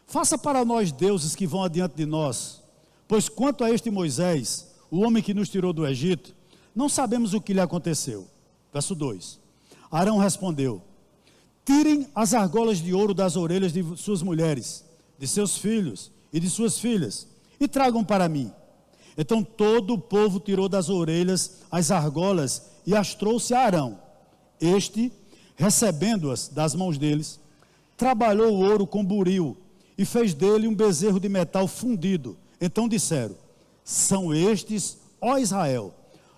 faça para nós deuses que vão adiante de nós, pois quanto a este Moisés, o homem que nos tirou do Egito, não sabemos o que lhe aconteceu. Verso 2: Arão respondeu: tirem as argolas de ouro das orelhas de suas mulheres, de seus filhos e de suas filhas, e tragam para mim. Então todo o povo tirou das orelhas as argolas e as trouxe a Arão. Este, recebendo-as das mãos deles, trabalhou o ouro com buril e fez dele um bezerro de metal fundido. Então disseram: são estes, ó Israel,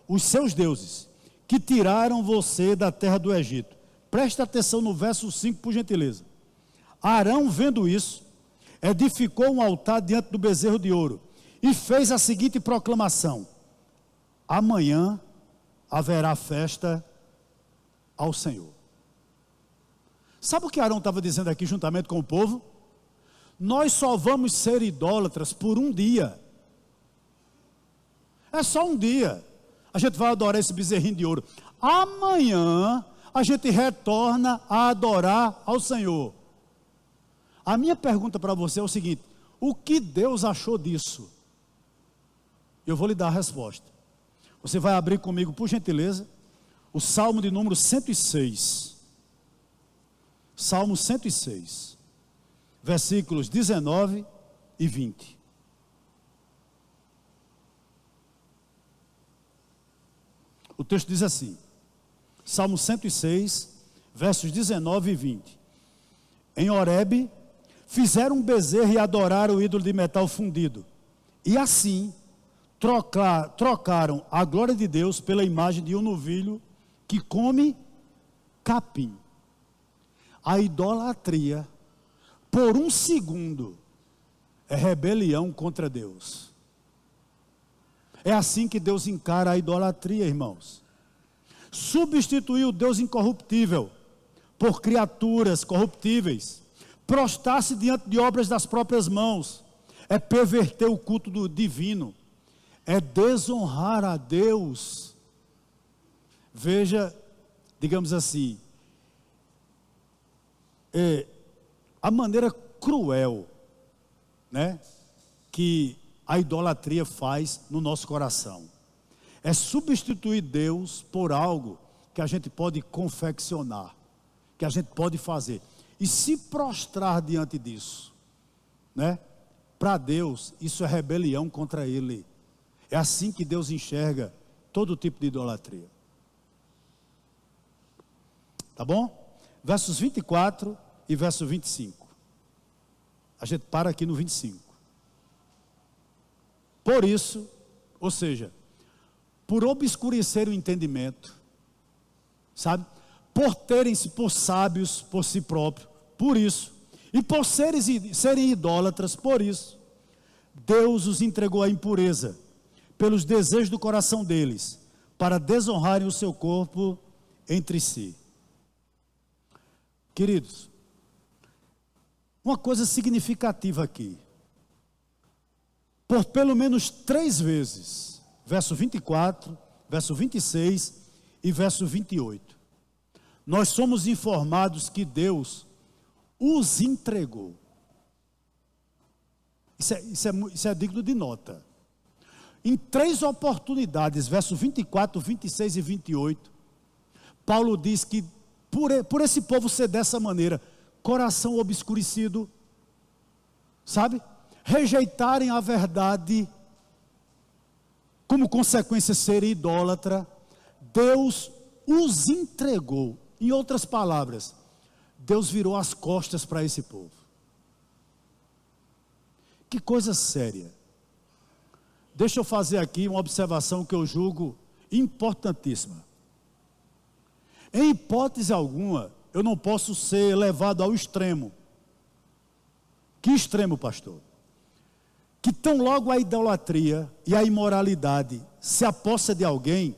os seus deuses, que tiraram você da terra do Egito. Presta atenção no verso 5, por gentileza. Arão, vendo isso, edificou um altar diante do bezerro de ouro e fez a seguinte proclamação: amanhã haverá festa ao Senhor. Sabe o que Arão estava dizendo aqui juntamente com o povo? Nós só vamos ser idólatras por um dia. É só um dia. A gente vai adorar esse bezerrinho de ouro. Amanhã a gente retorna a adorar ao Senhor. A minha pergunta para você é o seguinte: o que Deus achou disso? Eu vou lhe dar a resposta. Você vai abrir comigo, por gentileza, o Salmo de número 106. Salmo 106, versículos 19 e 20. O texto diz assim, Salmo 106, versos 19 e 20. Em Horebe, fizeram um bezerro e adoraram o ídolo de metal fundido. E assim, trocaram a glória de Deus pela imagem de um novilho que come capim. A idolatria, por um segundo, é rebelião contra Deus. É assim que Deus encara a idolatria, irmãos. Substituir o Deus incorruptível por criaturas corruptíveis, prostrar-se diante de obras das próprias mãos, é perverter o culto do divino, é desonrar a Deus. Veja, digamos assim, a maneira cruel, né, que a idolatria faz no nosso coração. É substituir Deus por algo que a gente pode confeccionar, que a gente pode fazer, e se prostrar diante disso, né? Para Deus, isso é rebelião contra Ele. É assim que Deus enxerga todo tipo de idolatria. Tá bom? Versos 24 e verso 25. A gente para aqui no 25. Por isso, ou seja, por obscurecer o entendimento, sabe? Por terem-se por sábios por si próprios, por isso, e por serem idólatras, por isso, Deus os entregou à impureza, pelos desejos do coração deles, para desonrarem o seu corpo entre si. Queridos, uma coisa significativa aqui, por pelo menos 3 vezes, verso 24, verso 26 e verso 28, nós somos informados que Deus os entregou. Isso é digno de nota. Em 3 oportunidades, versos 24, 26 e 28, Paulo diz que por esse povo ser dessa maneira, coração obscurecido, sabe? Rejeitarem a verdade, como consequência serem idólatra, Deus os entregou. Em outras palavras, Deus virou as costas para esse povo. Que coisa séria. Deixa eu fazer aqui uma observação que eu julgo importantíssima. Em hipótese alguma, eu não posso ser levado ao extremo. Que extremo, pastor? Que tão logo a idolatria e a imoralidade se apossa de alguém,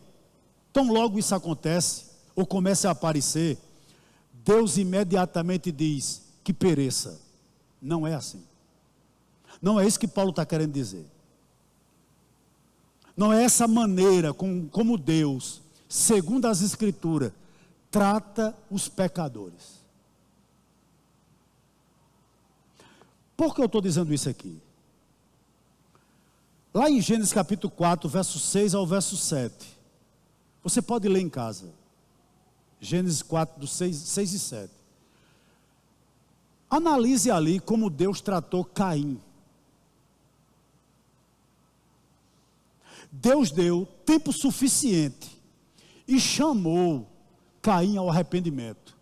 tão logo isso acontece, ou começa a aparecer, Deus imediatamente diz que pereça. Não é assim. Não é isso que Paulo está querendo dizer. Não é essa maneira como Deus, segundo as Escrituras, trata os pecadores. Por que eu estou dizendo isso aqui? Lá em Gênesis capítulo 4, verso 6 ao verso 7. Você pode ler em casa. Gênesis 4, do 6 e 7. Analise ali como Deus tratou Caim. Deus deu tempo suficiente e chamou Caim ao arrependimento.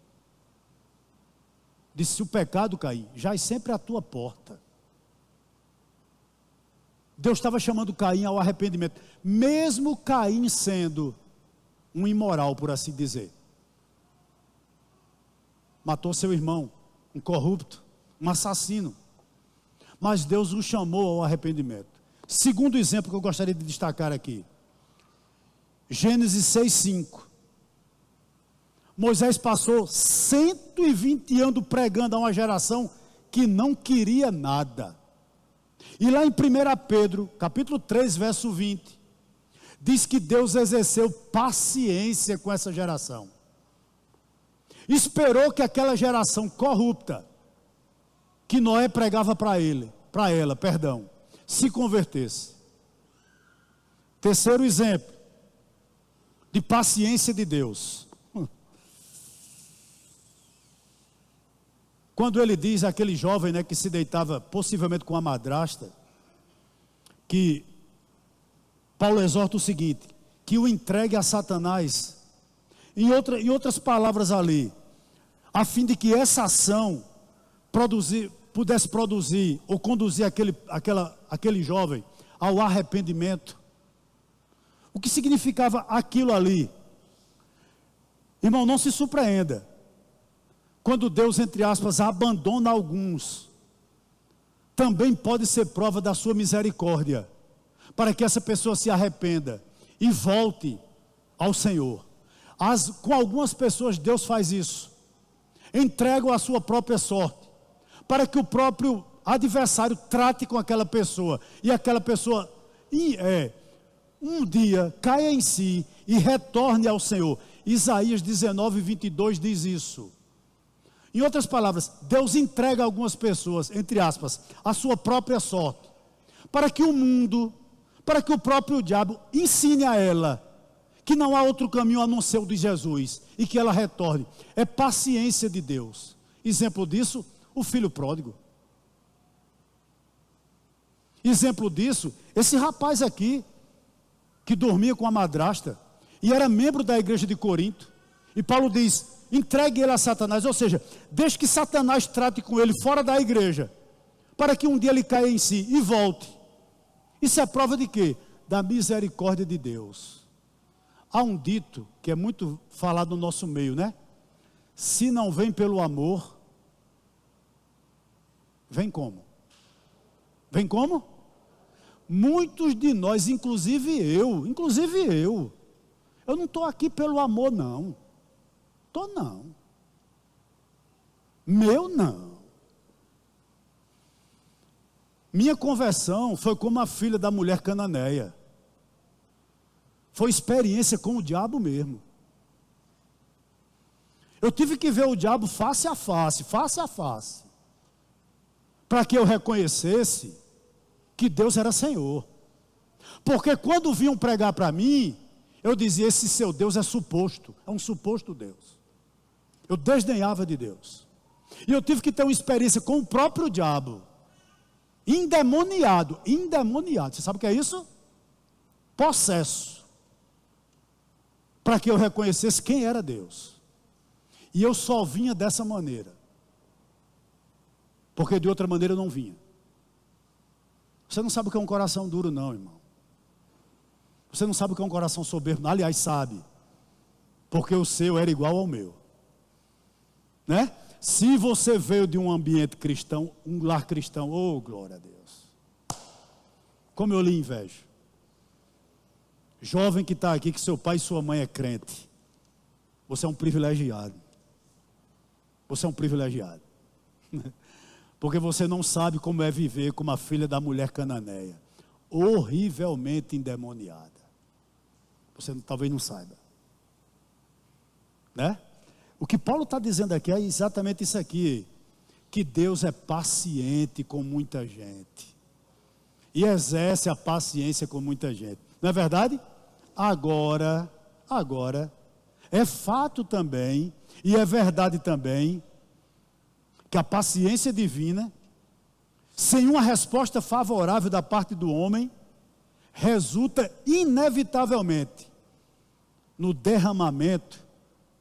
Disse: o pecado, Caim, jaz sempre à tua porta. Deus estava chamando Caim ao arrependimento, mesmo Caim sendo um imoral, por assim dizer. Matou seu irmão, um corrupto, um assassino. Mas Deus o chamou ao arrependimento. Segundo exemplo que eu gostaria de destacar aqui. Gênesis 6:5. Moisés passou 120 anos pregando a uma geração que não queria nada. E lá em 1 Pedro, capítulo 3, verso 20, diz que Deus exerceu paciência com essa geração. Esperou que aquela geração corrupta, que Noé pregava para ela, se convertesse. Terceiro exemplo de paciência de Deus. Quando ele diz àquele jovem, que se deitava possivelmente com a madrasta, que Paulo exorta o seguinte: que o entregue a Satanás. Em outras palavras ali, a fim de que essa ação pudesse produzir ou conduzir aquele jovem ao arrependimento. O que significava aquilo ali? Irmão, não se surpreenda quando Deus, entre aspas, abandona alguns. Também pode ser prova da sua misericórdia, para que essa pessoa se arrependa e volte ao Senhor. Com algumas pessoas Deus faz isso, entregam a sua própria sorte, para que o próprio adversário trate com aquela pessoa, e aquela pessoa um dia caia em si e retorne ao Senhor. Isaías 19:22 diz isso. Em outras palavras, Deus entrega a algumas pessoas, entre aspas, a sua própria sorte, para que o mundo, para que o próprio diabo ensine a ela que não há outro caminho a não ser o de Jesus, e que ela retorne. É paciência de Deus. Exemplo disso, o filho pródigo. Exemplo disso, esse rapaz aqui, que dormia com a madrasta, e era membro da igreja de Corinto, e Paulo diz: entregue ele a Satanás, ou seja, deixe que Satanás trate com ele fora da igreja, para que um dia ele caia em si e volte. Isso é prova de quê? Da misericórdia de Deus. Há um dito que é muito falado no nosso meio, Se não vem pelo amor, vem como? Vem como? Muitos de nós, inclusive eu não estou aqui pelo amor, não. Estou não. Meu não. Minha conversão foi como a filha da mulher cananeia. Foi experiência com o diabo mesmo. Eu tive que ver o diabo face a face, para que eu reconhecesse que Deus era Senhor. Porque quando vinham pregar para mim, eu dizia: esse seu Deus é um suposto Deus. Eu desdenhava de Deus. E eu tive que ter uma experiência com o próprio diabo, endemoniado. Você sabe o que é isso? Possesso. Para que eu reconhecesse quem era Deus. E eu só vinha dessa maneira, porque de outra maneira eu não vinha. Você não sabe o que é um coração duro, não, irmão. Você não sabe o que é um coração soberbo, não. Aliás, sabe, porque o seu era igual ao meu, Se você veio de um ambiente cristão, um lar cristão, oh glória a Deus, como eu lhe invejo. Jovem que está aqui, que seu pai e sua mãe é crente, você é um privilegiado. Você é um privilegiado. Porque você não sabe como é viver como a filha da mulher cananeia, horrivelmente endemoniada. Você talvez não saiba, O que Paulo está dizendo aqui é exatamente isso aqui: que Deus é paciente com muita gente, e exerce a paciência com muita gente, não é verdade? Agora, é fato também, e é verdade também, que a paciência divina, sem uma resposta favorável da parte do homem, resulta inevitavelmente no derramamento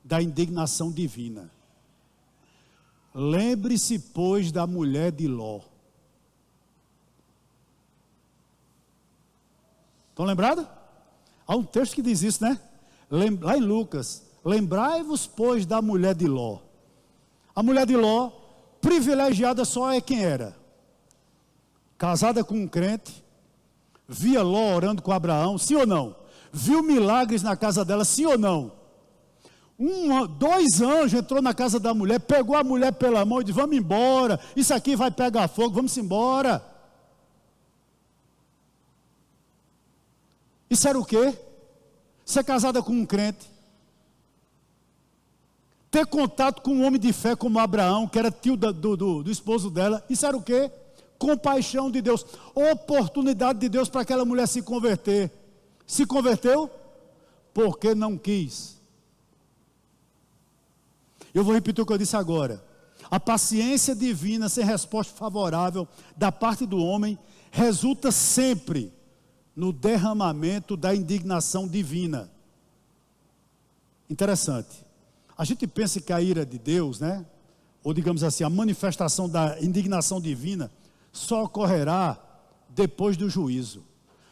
da indignação divina. Lembre-se, pois, da mulher de Ló. Estão lembrados? Há um texto que diz isso, né? Lá em Lucas. Lembrai-vos, pois, da mulher de Ló. A mulher de Ló, privilegiada só é quem era. Casada com um crente, via Ló orando com Abraão, sim ou não? Viu milagres na casa dela, sim ou não? Dois anjos entrou na casa da mulher, pegou a mulher pela mão e disse: vamos embora, isso aqui vai pegar fogo, vamos embora. Isso era o quê? Ser casada com um crente, ter contato com um homem de fé como Abraão, que era tio do esposo dela, isso era o quê? Compaixão de Deus, oportunidade de Deus para aquela mulher se converter. Se converteu? Porque não quis. Eu vou repetir o que eu disse agora. A paciência divina sem resposta favorável da parte do homem resulta sempre no derramamento da indignação divina. Interessante. A gente pensa que a ira de Deus, né? Ou digamos assim, a manifestação da indignação divina só ocorrerá depois do juízo.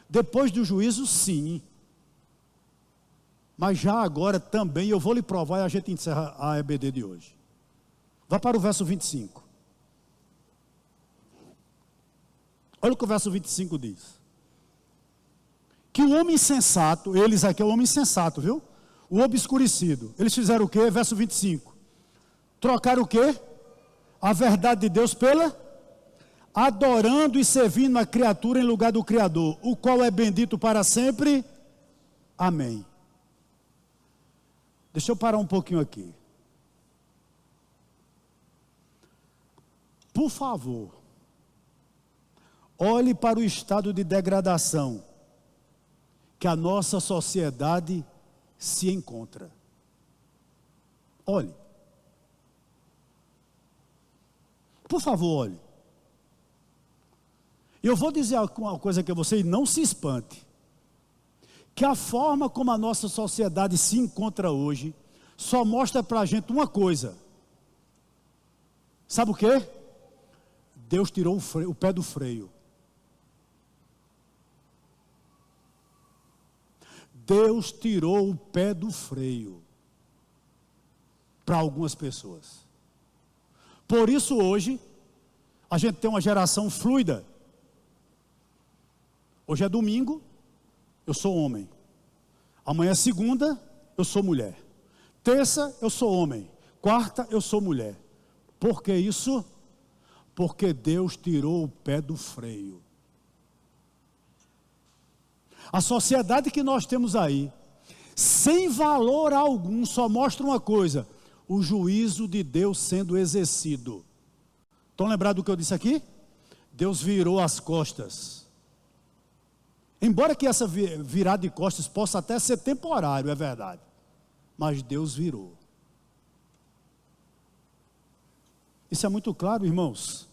Depois do juízo, sim. Mas já agora também, eu vou lhe provar e a gente encerra a EBD de hoje. Vá para o verso 25. Olha o que o verso 25 diz. Que o homem insensato, eles aqui é o homem insensato, viu? O obscurecido. Eles fizeram o quê? Verso 25. Trocaram o quê? A verdade de Deus pela? Adorando e servindo a criatura em lugar do Criador, o qual é bendito para sempre. Amém. Deixa eu parar um pouquinho aqui. Por favor, olhe para o estado de degradação que a nossa sociedade se encontra. Olhe. Por favor, olhe. Eu vou dizer uma coisa que você não se espante. Que a forma como a nossa sociedade se encontra hoje só mostra para a gente uma coisa. Sabe o quê? Deus tirou o pé do freio. Deus tirou o pé do freio para algumas pessoas. Por isso hoje a gente tem uma geração fluida. Hoje é domingo, eu sou homem. Amanhã é segunda, eu sou mulher. Terça, eu sou homem. Quarta, eu sou mulher. Por que isso? Porque Deus tirou o pé do freio. A sociedade que nós temos aí, sem valor algum, só mostra uma coisa: o juízo de Deus sendo exercido. Estão lembrados do que eu disse aqui? Deus virou as costas. Embora que essa virada de costas possa até ser temporário, é verdade. Mas Deus virou. Isso é muito claro, irmãos.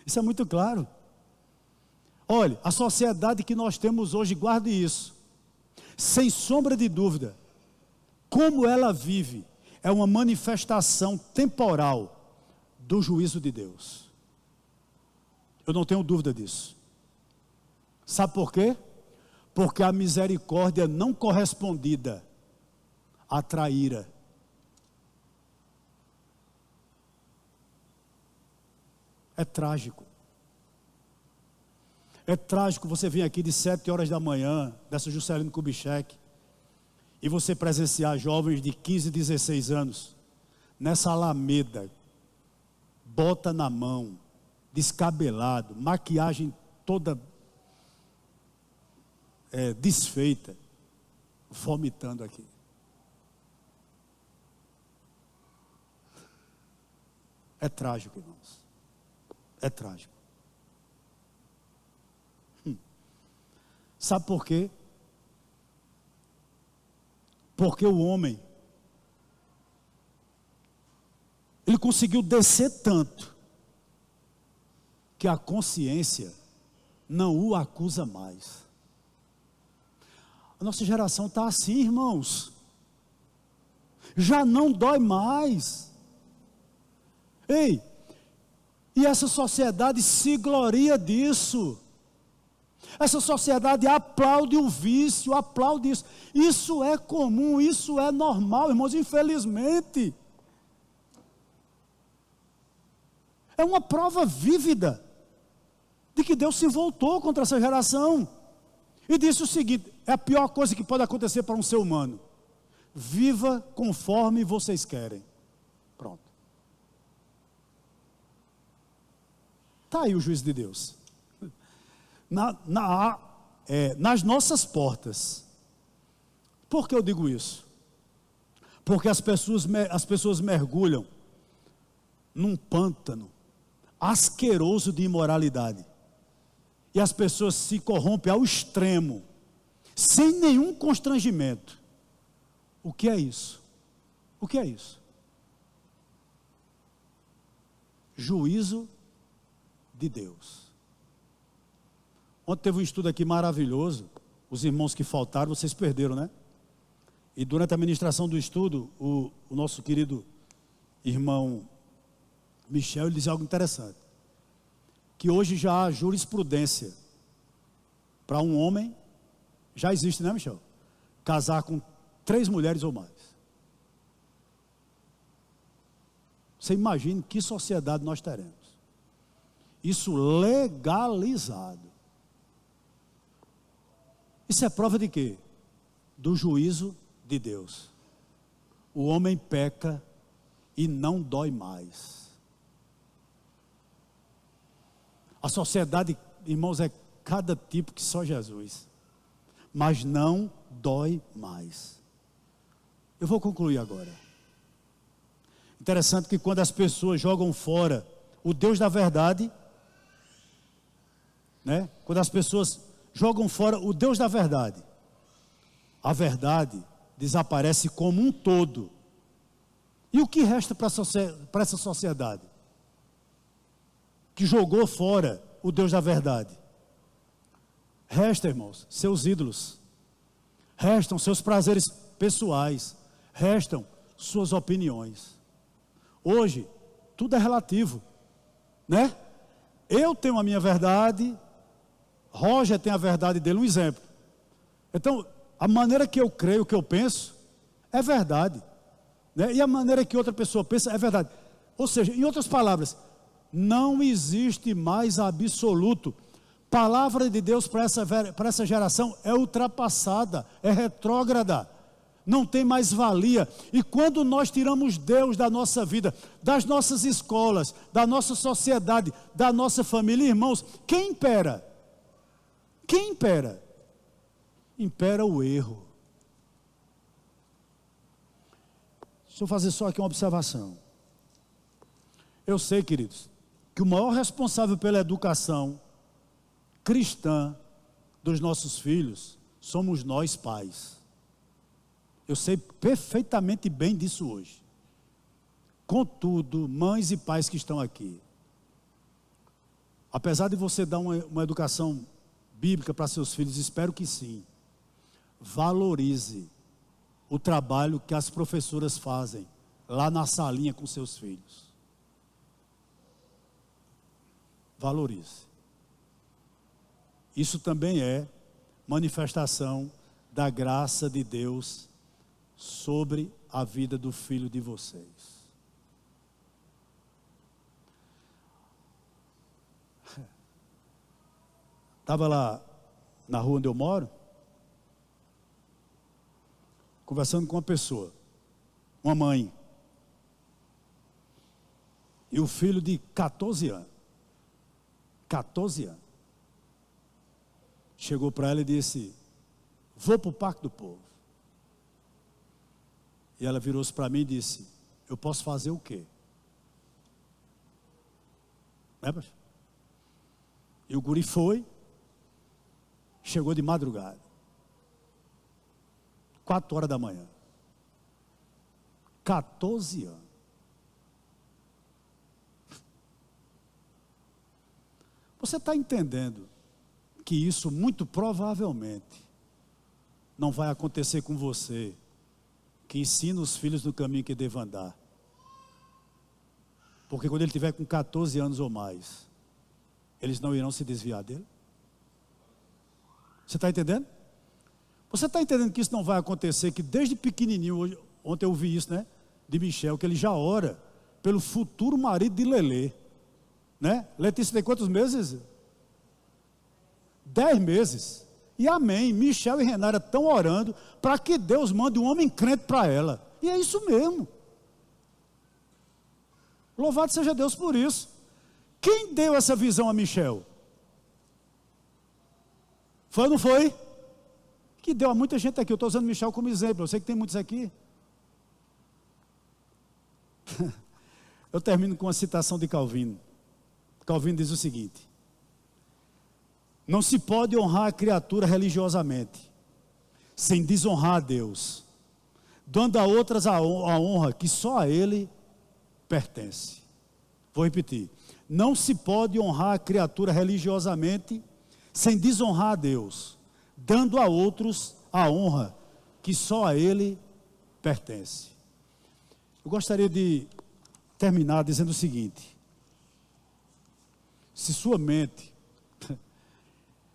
Isso é muito claro. Olha, a sociedade que nós temos hoje, guarde isso. Sem sombra de dúvida, como ela vive, é uma manifestação temporal do juízo de Deus. Eu não tenho dúvida disso. Sabe por quê? Porque a misericórdia não correspondida atrai ira. É trágico. É trágico você vir aqui de 7 horas da manhã, dessa Juscelino Kubitschek, e você presenciar jovens de 15, 16 anos, nessa alameda, bota na mão, descabelado, maquiagem toda desfeita, vomitando aqui. É trágico, irmãos. É trágico. Sabe por quê? Porque o homem, ele conseguiu descer tanto que a consciência não o acusa mais. A nossa geração está assim, irmãos. Já não dói mais. Ei, e essa sociedade se gloria disso. Essa sociedade aplaude o vício, aplaude isso. Isso é comum, isso é normal, irmãos, infelizmente. É uma prova vívida de que Deus se voltou contra essa geração. E disse o seguinte: é a pior coisa que pode acontecer para um ser humano. Viva conforme vocês querem. Pronto. Está aí o juízo de Deus. Nas nossas portas. Por que eu digo isso? Porque as pessoas mergulham num pântano asqueroso de imoralidade. E as pessoas se corrompem ao extremo, sem nenhum constrangimento. O que é isso? O que é isso? Juízo de Deus. Ontem teve um estudo aqui maravilhoso. Os irmãos que faltaram, vocês perderam, né? E durante a ministração do estudo, o nosso querido irmão Michel, ele dizia algo interessante. Que hoje já há jurisprudência para um homem, já existe, né, Michel? Casar com 3 mulheres ou mais. Você imagina que sociedade nós teremos. Isso legalizado. Isso é prova de quê? Do juízo de Deus. O homem peca e não dói mais. A sociedade, irmãos, é cada tipo que só Jesus. Mas não dói mais. Eu vou concluir agora. Interessante que quando as pessoas jogam fora o Deus da verdade, né? Quando as pessoas jogam fora o Deus da verdade, a verdade desaparece como um todo. E o que resta para essa sociedade que jogou fora o Deus da verdade? Resta, irmãos, seus ídolos, restam seus prazeres pessoais, restam suas opiniões. Hoje, tudo é relativo, né? Eu tenho a minha verdade, Roger tem a verdade dele, um exemplo. Então, a maneira que eu creio, que eu penso, é verdade, né? E a maneira que outra pessoa pensa é verdade. Ou seja, em outras palavras, não existe mais absoluto. Palavra de Deus para essa geração é ultrapassada, é retrógrada, não tem mais valia. E quando nós tiramos Deus da nossa vida, das nossas escolas, da nossa sociedade, da nossa família, irmãos, quem impera? Quem impera? Impera o erro. Deixa eu fazer só aqui uma observação. Eu sei, queridos, que o maior responsável pela educação cristã dos nossos filhos somos nós, pais. Eu sei perfeitamente bem disso hoje. Contudo, mães e pais que estão aqui, apesar de você dar uma educação bíblica para seus filhos, espero que sim, valorize o trabalho que as professoras fazem lá na salinha com seus filhos. Valorize. Isso também é manifestação da graça de Deus sobre a vida do filho de vocês. Estava lá na rua onde eu moro, conversando com uma pessoa, uma mãe, e o filho de 14 anos, chegou para ela e disse: vou para o Parque do Povo. E ela virou-se para mim e disse: eu posso fazer o quê? E o guri foi, chegou de madrugada, 4 horas da manhã, 14 anos. Você está entendendo que isso muito provavelmente não vai acontecer com você, que ensina os filhos no caminho que devam andar? Porque quando ele tiver com 14 anos ou mais, eles não irão se desviar dele? Você está entendendo? Você está entendendo que isso não vai acontecer, que desde pequenininho, ontem eu ouvi isso, né, de Michel, que ele já ora pelo futuro marido de Lelê, né? Letícia tem quantos meses? 10 meses. E amém, Michel e Renara estão orando para que Deus mande um homem crente para ela. E é isso mesmo. Louvado seja Deus por isso. Quem deu essa visão a Michel? Foi ou não foi? Que deu a muita gente aqui. Eu estou usando Michel como exemplo. Eu sei que tem muitos aqui. Eu termino com uma citação de Calvino. Calvino diz o seguinte: não se pode honrar a criatura religiosamente, sem desonrar a Deus, dando a outras a honra que só a Ele pertence. Vou repetir: não se pode honrar a criatura religiosamente, sem desonrar a Deus, dando a outros a honra que só a Ele pertence. Eu gostaria de terminar dizendo o seguinte: se sua mente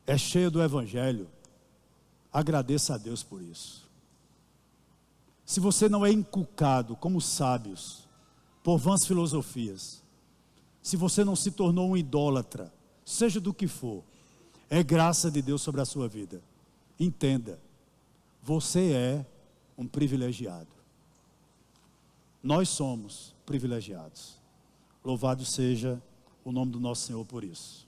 é cheia do Evangelho, agradeça a Deus por isso. Se você não é inculcado como sábios por vãs filosofias, se você não se tornou um idólatra, seja do que for, é graça de Deus sobre a sua vida. Entenda, você é um privilegiado. Nós somos privilegiados. Louvado seja o nome do nosso Senhor por isso.